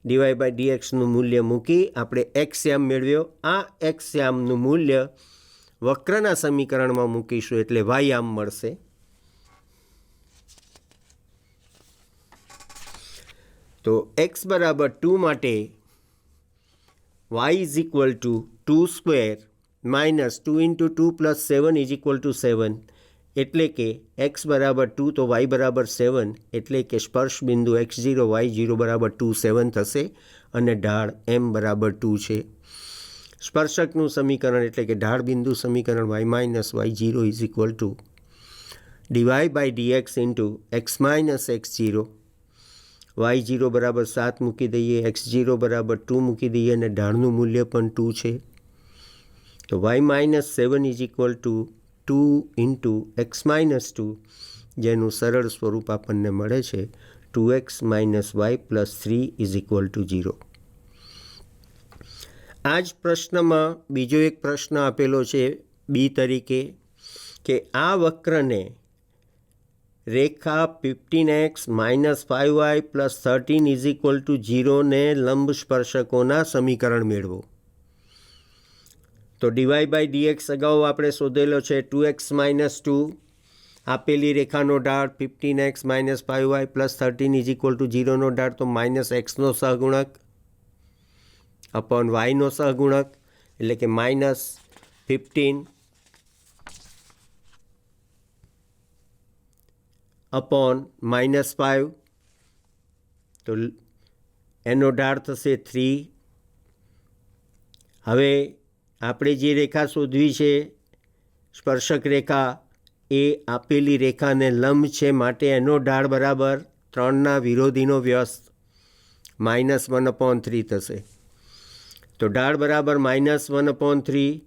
dy/dxનું મૂલ્ય મૂકી આપણે એક્સ યામ મેળવ્યો. આ એક્સ યામનું મૂલ્ય વક્રના સમીકરણમાં મૂકીશું એટલે વાય યામ મળશે. તો એક્સ બરાબર 2 માટે y is equal to 2 square minus 2 × 2 + 7 is equal to 7, એટલે કે એક્સ બરાબર 2 તો વાય બરાબર 7, એટલે કે સ્પર્શ બિંદુ x0 y0 બરાબર 2 7 થશે અને ઢાળ m બરાબર 2 છે. સ્પર્શકનું સમીકરણ એટલે કે ઢાળ બિંદુ સમીકરણ y - y0 is equal to dy/dx × x - x0. y0 બરાબર 7 મૂકી દઈએ, x0 બરાબર 2 મૂકી દઈએ અને ઢાળનું મૂલ્ય પણ 2 છે. તો y - 7 is equal to 2 × x - 2, જેનું સરળ સ્વરૂપ આપણને મળે છે 2x - y + 3 is equal to 0. આ જ પ્રશ્નમાં બીજો એક પ્રશ્ન આપેલો છે બી તરીકે કે આ વક્રને રેખા 15x - 5y + 13 is equal to 0 ને લંબ સ્પર્શકોના સમીકરણ મેળવો. તો dy/dx અગાઉ આપણે શોધેલો છે 2x - 2, આપેલી રેખાનો ઢાળ 15x - 5y + 13 is equal to 0નો ઢાળ તો -xનો સહગુણક અપોન yનો સહગુણક, એટલે કે -15 અપોન -5, તો એનો ઢાળ થશે 3. હવે આપણે જે રેખા શોધવી છે સ્પર્શક રેખા, એ આપેલી રેખાને લંબ છે, માટે એનો ઢાળ બરાબર 3ના વિરોધીનો વ્યસ્ત -1/3 થશે. તો ઢાળ બરાબર -1/3,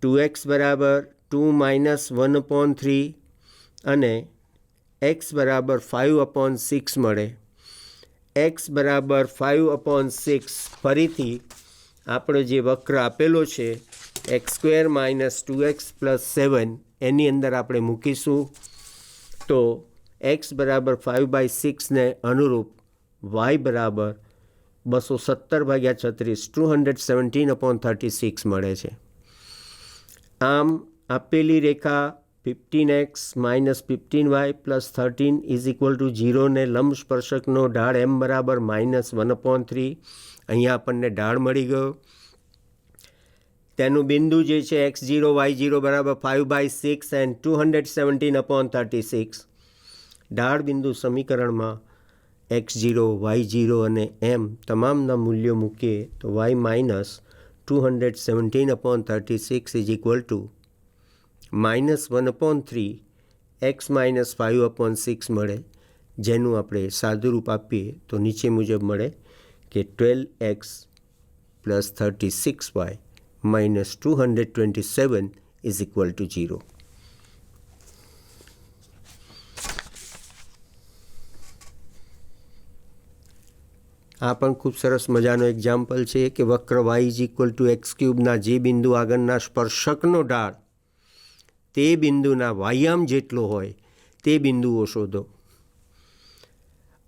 2x બરાબર 2 - 1/3 અને x બરાબર 5/6 મળે. x બરાબર 5/6 ફરીથી આપણો જે વક્ર આપેલો છે x² - 2x + 7 એની અંદર આપણે મૂકીશું. તો x બરાબર 5/6 ને અનુરૂપ y બરાબર 217/36 217/36 મળે છે. આમ આપેલી રેખા 15x - 15y + 13 is equal to 0 ને લંબ સ્પર્શકનો ઢાળ m બરાબર -1/3, અહીંયા આપણને ઢાળ મળી ગયો. તેનું બિંદુ જે છે x0 y0 બરાબર 5/6 એન્ડ 217/36. ઢાળ બિંદુ સમીકરણમાં x0 y0 અને m તમામના મૂલ્યો મૂકીએ તો y - 217/36 is equal to -1/3 x - 5/6 મળે, જેનું આપણે સાદુરૂપ આપીએ તો નીચે મુજબ મળે કે 12x + 36y - 227 is equal to 0. આ પણ ખૂબ સરસ મજાનો એક્ઝામ્પલ છે કે વક્ર y is equal to x³ જે બિંદુ આગળના સ્પર્શકનો ઢાળ તે બિંદુના વાયામ જેટલો હોય તે બિંદુઓ શોધો.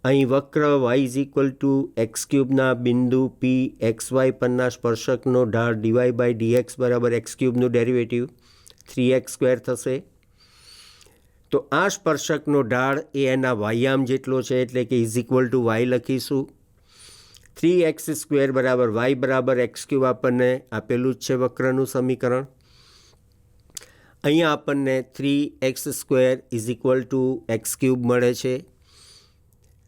અહીં વક્ર y is equal to x³ બિંદુ p xy પરના સ્પર્શકનો ઢાળ dy/dx બરાબર x³ ડેરિવેટિવ 3x² થશે. તો આ સ્પર્શકનો ઢાળ એ એના વાયામ જેટલો છે, એટલે કે ઇઝ ઇક્વલ ટુ y લખીશું. 3x² બરાબર y બરાબર x³ આપણને આપેલું જ છે વક્રનું સમીકરણ. અહીંયા આપણને 3x² is equal to x³ મળે છે.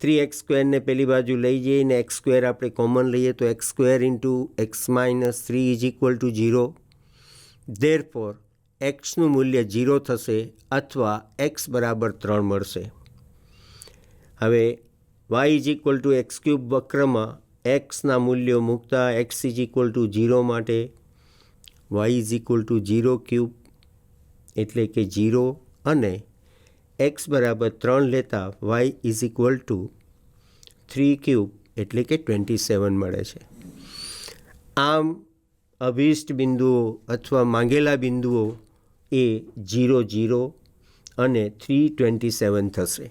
3x² ને પેલી બાજુ લઈ જઈને x² આપણે કોમન લઈએ તો x² × x - 3 is equal to 0. Therefore એક્સનું મૂલ્ય 0 થશે અથવા x બરાબર 3 મળશે. હવે y is equal to x³ વક્રમાં એક્સના મૂલ્યો મૂકતા x ઇઝ ઇક્વલ ટુ 0 માટે y ઇઝ ઇક્વલ ટુ 0³ એટલે કે 0 અને x બરાબર 3 લેતા y ઇઝ ઇક્વલ ટુ 3³ એટલે કે 27 મળે છે. આમ અભિષ્ટ બિંદુઓ અથવા માંગેલા બિંદુઓ એ 0, 0 અને 327 થશે.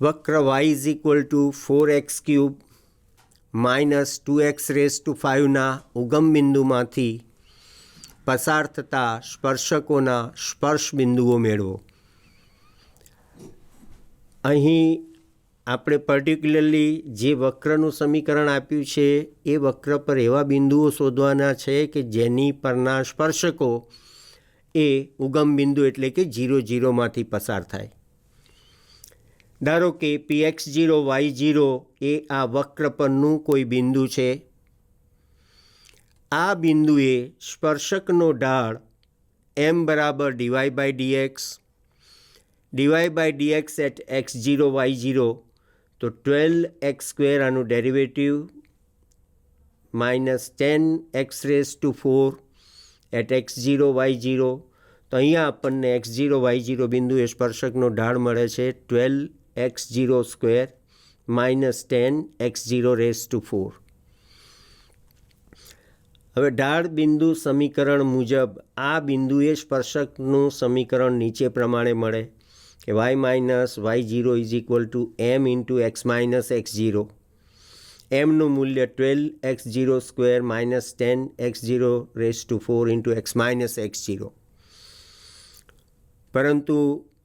વક્ર y is equal to 4x³ minus 2x⁵ના ઉગમ બિંદુમાંથી પસાર થતા સ્પર્શકોના સ્પર્શ બિંદુઓ મેળવો. અહીં આપણે પર્ટિક્યુલરલી જે વક્રનું સમીકરણ આપ્યું છે એ વક્ર પર એવા બિંદુઓ શોધવાના છે કે જેની પરના સ્પર્શકો એ ઉગમ બિંદુ એટલે કે 0, 0માંથી પસાર થાય. ધારો કે px0 y0 એ આ વક્ર પરનું કોઈ બિંદુ છે. આ બિંદુએ સ્પર્શકનો ઢાળ m બરાબર dy/dx એટ x0 y0 તો 12x² આનું derivative minus 10x⁴ at x0 y0 તો અહીંયા આપણને x0 y0 બિંદુએ સ્પર્શકનો ઢાળ મળે છે 12x02 માઇનસ 10x⁴. હવે ઢાળ બિંદુ સમીકરણ મુજબ આ બિંદુએ સ્પર્શકનું સમીકરણ નીચે પ્રમાણે મળે કે y minus y0 is equal to m into x minus x0. એમનું મૂલ્ય 12x02 minus 10x⁴ into x minus x0. પરંતુ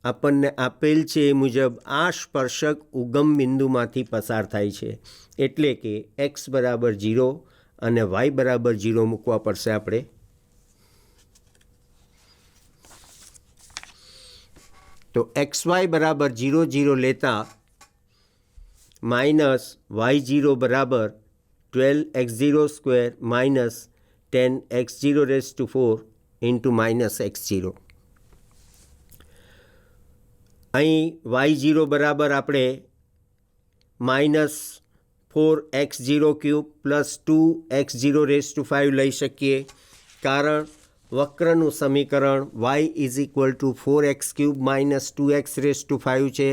આપણને આપેલ છે એ મુજબ આ સ્પર્શક ઉગમ બિંદુમાંથી પસાર થાય છે એટલે કે x બરાબર 0 અને y બરાબર 0 મૂકવા પડશે આપણે. તો xy બરાબર 0, 0 લેતા માઇનસ y0 બરાબર 12x02 minus 10x⁴ into minus x0. અહીં y0 બરાબર આપણે માઇનસ 4x03 પ્લસ 2x0⁵ લઈ શકીએ કારણ વક્રનું સમીકરણ y is equal to 4x³ minus 2x⁵ છે.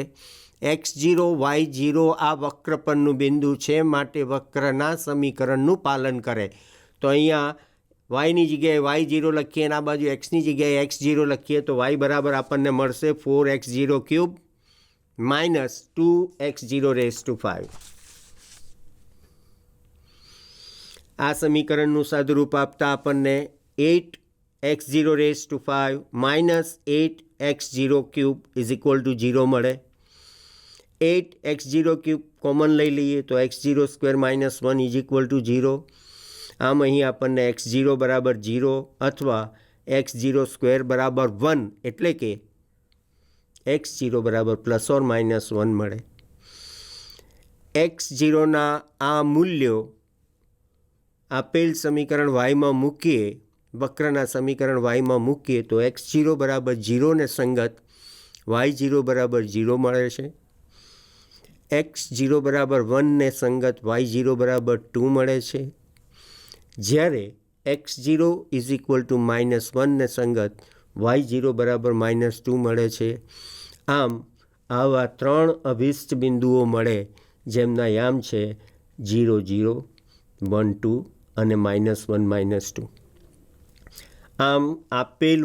x0 y0 આ વક્ર પરનું બિંદુ છે માટે વક્રના સમીકરણનું પાલન કરે. તો અહીંયા yની જગ્યાએ y0 લખીએ અને આ બાજુ xની જગ્યાએ x0 લખીએ તો y બરાબર આપણને મળશે 4x03 માઇનસ 2x0⁵. આ સમીકરણનું સાદુરૂપ આપતા આપણને 8x0⁵ minus 8x03 is equal to 0 મળે. 8x03 કોમન લઈ લઈએ તો x02 minus 1 is equal to 0. આમ અહીં આપણને x0 બરાબર 0 અથવા x02 બરાબર 1 એટલે કે x0 બરાબર પ્લસ ઓર માઇનસ 1 મળે. x0ના આ મૂલ્યો આપેલ સમીકરણ yમાં મૂકીએ, વક્રના સમીકરણ yમાં મૂકીએ તો x0 બરાબર 0ને સંગત y0 બરાબર 0 મળે છે. x0 બરાબર 1ને સંગત y0 બરાબર 2 મળે છે. જ્યારે x0 ઇઝ ઇક્વલ ટુ -1 ને સંગત y0 બરાબર -2 મળે છે. આમ આવા 3 અભિષ્ટ બિંદુઓ મળે જેમના યામ છે 0, 0, 1, 2 અને -1, -2. આમ આપેલ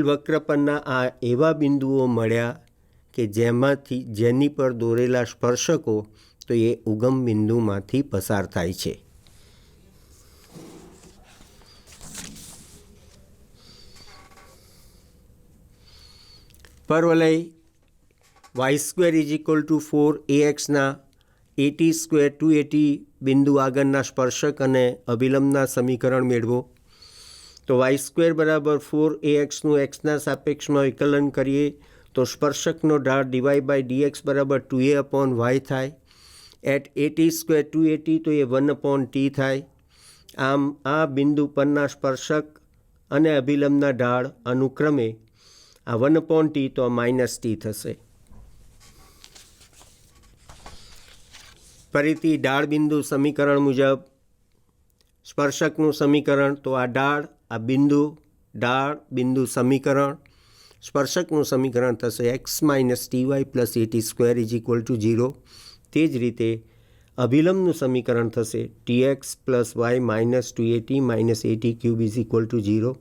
વક્ર પરના આ એવા બિંદુઓ મળ્યા કે જેની પર દોરેલા સ્પર્શકો તો એ ઉગમ બિંદુમાંથી પસાર થાય છે. પરવલય y² ઇઝ ઇક્વલ ટુ 4axના 80² 280 બિંદુ આગળના સ્પર્શક અને અભિલંબના સમીકરણ મેળવો. તો y² બરાબર 4axનું xના સાપેક્ષમાં વિકલન કરીએ તો સ્પર્શકનો ઢાળ dy/dx બરાબર 2a/y થાય. એટ 80² 280 તો એ 1/t થાય. આમ આ બિંદુ પરના સ્પર્શક અને અભિલંબના ઢાળ અનુક્રમે આ 1/t તો -t થશે. ફરીથી ઢાળ બિંદુ સમીકરણ મુજબ સ્પર્શકનું સમીકરણ તો આ ઢાળ આ બિંદુ ઢાળ બિંદુ સમીકરણ સ્પર્શકનું સમીકરણ થશે x minus t y plus a t square is equal to 0. તે જ રીતે અભિલંબનું સમીકરણ થશે t x plus y minus 2at minus a t cube is equal to 0.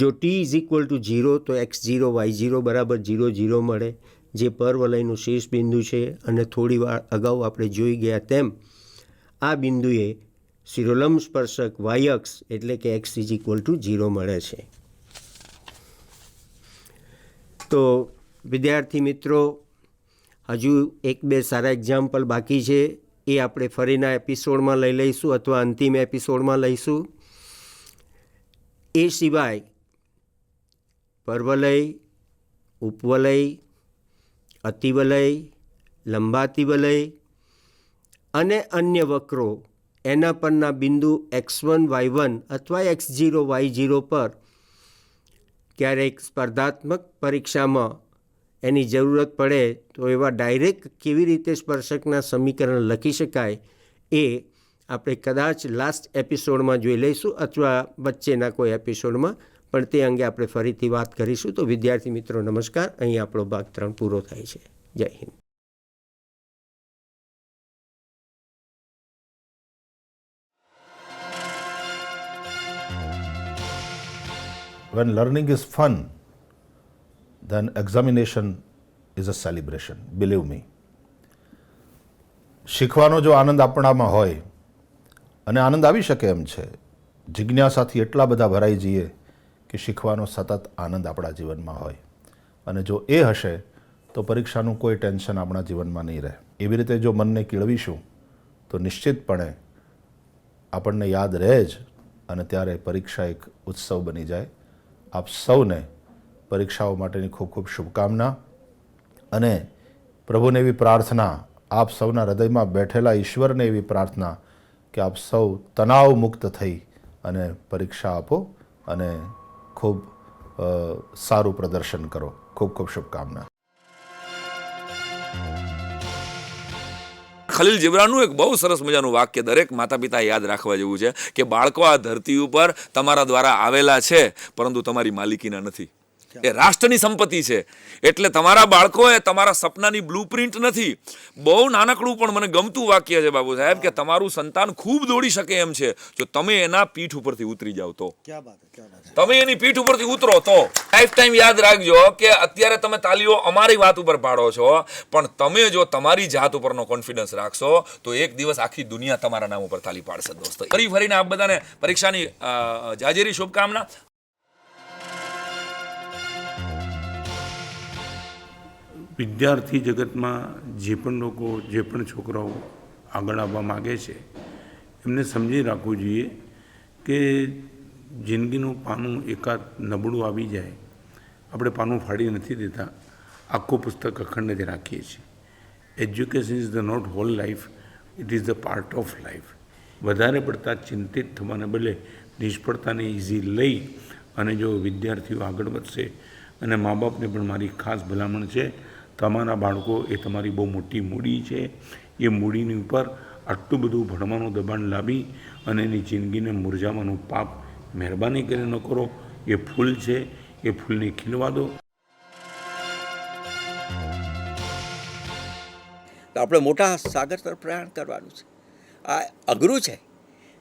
જો ટી ઇઝ ઇક્વલ ટુ 0 તો x0 y0 બરાબર 0 0 મળે, જે પરવલયનું શીર્ષ બિંદુ છે. અને થોડી વાર અગાઉ આપણે જોઈ ગયા તેમ આ બિંદુએ શિરોલંબ સ્પર્શક વાય અક્ષ એટલે કે એક્સ ઇઝ ઇક્વલ ટુ 0 મળે છે. તો વિદ્યાર્થી મિત્રો, હજુ એક બે સારા એક્ઝામ્પલ બાકી છે, એ આપણે ફરીના એપિસોડમાં લઈ લઈશું અથવા અંતિમ એપિસોડમાં લઈશું. એ સિવાય પરવલય, ઉપવલય, અતિવલય, લંબાતિવલય અને અન્ય વક્રો એના પરના બિંદુ x1 y1 અથવા x0 y0 પર ક્યારેક સ્પર્ધાત્મક પરીક્ષામાં એની જરૂરત પડે તો એવા ડાયરેક્ટ કેવી રીતે સ્પર્શકના સમીકરણ લખી શકાય એ આપણે કદાચ લાસ્ટ એપિસોડમાં જોઈ લઈશું અથવા વચ્ચેના કોઈ એપિસોડમાં, પણ તે અંગે આપણે ફરીથી વાત કરીશું. તો વિદ્યાર્થી મિત્રો નમસ્કાર, અહીં આપણો ભાગ 3 પૂરો થાય છે. જય Hind. When learning is fun, then examination is a celebration. Believe me. શીખવાનો જો આનંદ આપણામાં હોય, અને આનંદ આવી શકે એમ છે, જિજ્ઞાસાથી એટલા બધા ભરાઈ જઈએ કે શીખવાનો સતત આનંદ આપણા જીવનમાં હોય, અને જો એ હશે તો પરીક્ષાનું કોઈ ટેન્શન આપણા જીવનમાં નહીં રહે. એવી રીતે જો મનને કેળવીશું તો નિશ્ચિતપણે આપણને યાદ રહે જ, અને ત્યારે પરીક્ષા એક ઉત્સવ બની જાય. આપ સૌને પરીક્ષાઓ માટેની ખૂબ ખૂબ શુભકામના, અને પ્રભુને એવી પ્રાર્થના, આપ સૌના હૃદયમાં બેઠેલા ઈશ્વરને એવી પ્રાર્થના કે આપ સૌ તણાવ મુક્ત થઈ અને પરીક્ષા આપો અને ખૂબ સારું પ્રદર્શન કરો. ખૂબ ખૂબ શુભકામના. ખલીલ જીબ્રાનનું એક બહુ સરસ મજાનું વાક્ય દરેક માતા પિતા યાદ રાખવા જેવું છે કે બાળકો આ ધરતી ઉપર તમારા દ્વારા આવેલા છે, પરંતુ તમારી માલિકીના નથી. એ રાષ્ટ્રની સંપત્તિ છે. એટલે તમારા બાળકો એ તમારા સપનાની બ્લુપ્રિન્ટ નથી. બહુ નાનકડું પણ મને ગમતું વાક્ય છે બાબુ સાહેબ કે તમારું સંતાન ખૂબ દોડી શકે એમ છે જો તમે એના પીઠ ઉપરથી ઉતરી જાવ તો. તમે એની પીઠ ઉપરથી ઉતરો તો લાઈફ ટાઈમ યાદ રાખજો કે અત્યારે તમે તાલીઓ અમારી વાત ઉપર પાડો છો, પણ તમે જો તમારી જાત ઉપરનો કોન્ફિડન્સ રાખશો તો એક દિવસ આખી દુનિયા તમારા નામ ઉપર તાલી પાડશે. દોસ્તો, ફરીને આપ બધાને પરીક્ષાની જાજેરી શુભકામના. વિદ્યાર્થી જગતમાં જે પણ લોકો, જે પણ છોકરાઓ આગળ આવવા માગે છે, એમને સમજી રાખવું જોઈએ કે જિંદગીનું પાનું એકાદ નબળું આવી જાય, આપણે પાનું ફાડી નથી દેતા, આખું પુસ્તક અખંડ જ રાખીએ છીએ. Education is the not whole life, it is the part of life. વધારે પડતા ચિંતિત થવાને બદલે નિષ્ફળતાને ઇઝી લઈ અને જો વિદ્યાર્થીઓ આગળ વધશે, અને મા બાપને પણ મારી ખાસ ભલામણ છે, તમારા બાળકો એ તમારી બહુ મોટી મૂડી છે. એ મૂડીની ઉપર આટલું બધું ભણવાનું દબાણ લાવી અને એની જિંદગીને મુરઝાવાનું પાપ મહેરબાની કરીને ન કરો. એ ફૂલ છે, એ ફૂલને ખીલવા દો. આપણે મોટા સાગર તરફ પ્રયાણ કરવાનું છે. આ અઘરું છે,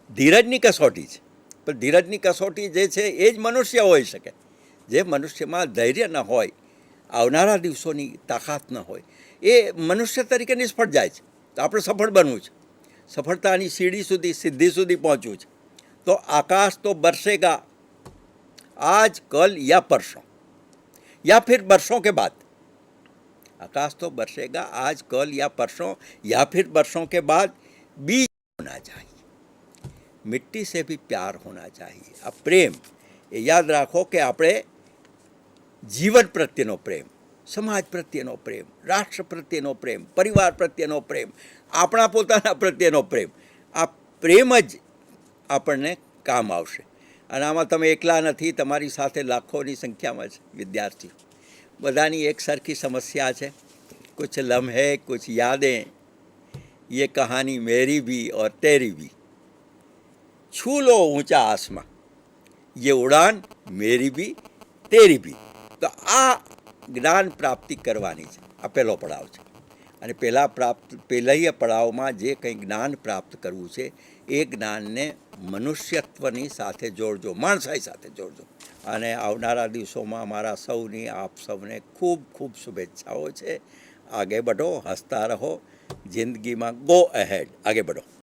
ધીરજની કસોટી છે. પણ ધીરજની કસોટી જે છે એ જ મનુષ્ય હોઈ શકે. જે મનુષ્યમાં ધૈર્ય ન હોય, આવનારા દિવસોની તાકાત ન હોય, એ મનુષ્ય તરીકે નિષ્ફળ જાય છે. તો આપણે સફળ બનવું છે, સફળતાની સીડી સુધી, સિદ્ધિ સુધી પહોંચવું છે. તો આકાશ તો બરસેગા આજ કલ યા પરસોं, या फिर बरसों के बाद. आकाश तो बरसेगा आज कल या परसों या फिर बरसों के बाद. बीज होना चाहिए, मिट्टी से भी प्यार होना चाहिए. अब प्रेम એ યાદ રાખો કે આપણે જીવન પ્રત્યેનો પ્રેમ, સમાજ પ્રત્યેનો પ્રેમ, રાષ્ટ્ર પ્રત્યેનો પ્રેમ, પરિવાર પ્રત્યેનો પ્રેમ, આપણા પોતાના પ્રત્યેનો પ્રેમ, આ પ્રેમ જ આપણને કામ આવશે. અને આમાં તમે એકલા નથી, તમારી સાથે લાખોની સંખ્યામાં છે વિદ્યાર્થી. બધાની એક સરખી સમસ્યા છે. कुछ लम्हे कुछ यादें, ये कहानी मेरी भी और तेरी भी. छू लो ऊंचा आसमां, ये उड़ान मेरी भी તેરી બી. તો આ જ્ઞાન પ્રાપ્તિ કરવાની છે. આ પહેલો પડાવ છે. અને પહેલા પડાવમાં જે કંઈ જ્ઞાન પ્રાપ્ત કરવું છે એ જ્ઞાનને મનુષ્યત્વની સાથે જોડજો, માણસાઈ સાથે જોડજો. અને આવનારા દિવસોમાં મારા સૌની, આપ સૌને ખૂબ ખૂબ શુભેચ્છાઓ છે. આગે બઢો, હસતા રહો, જિંદગીમાં ગો અહેડ, આગે બઢો.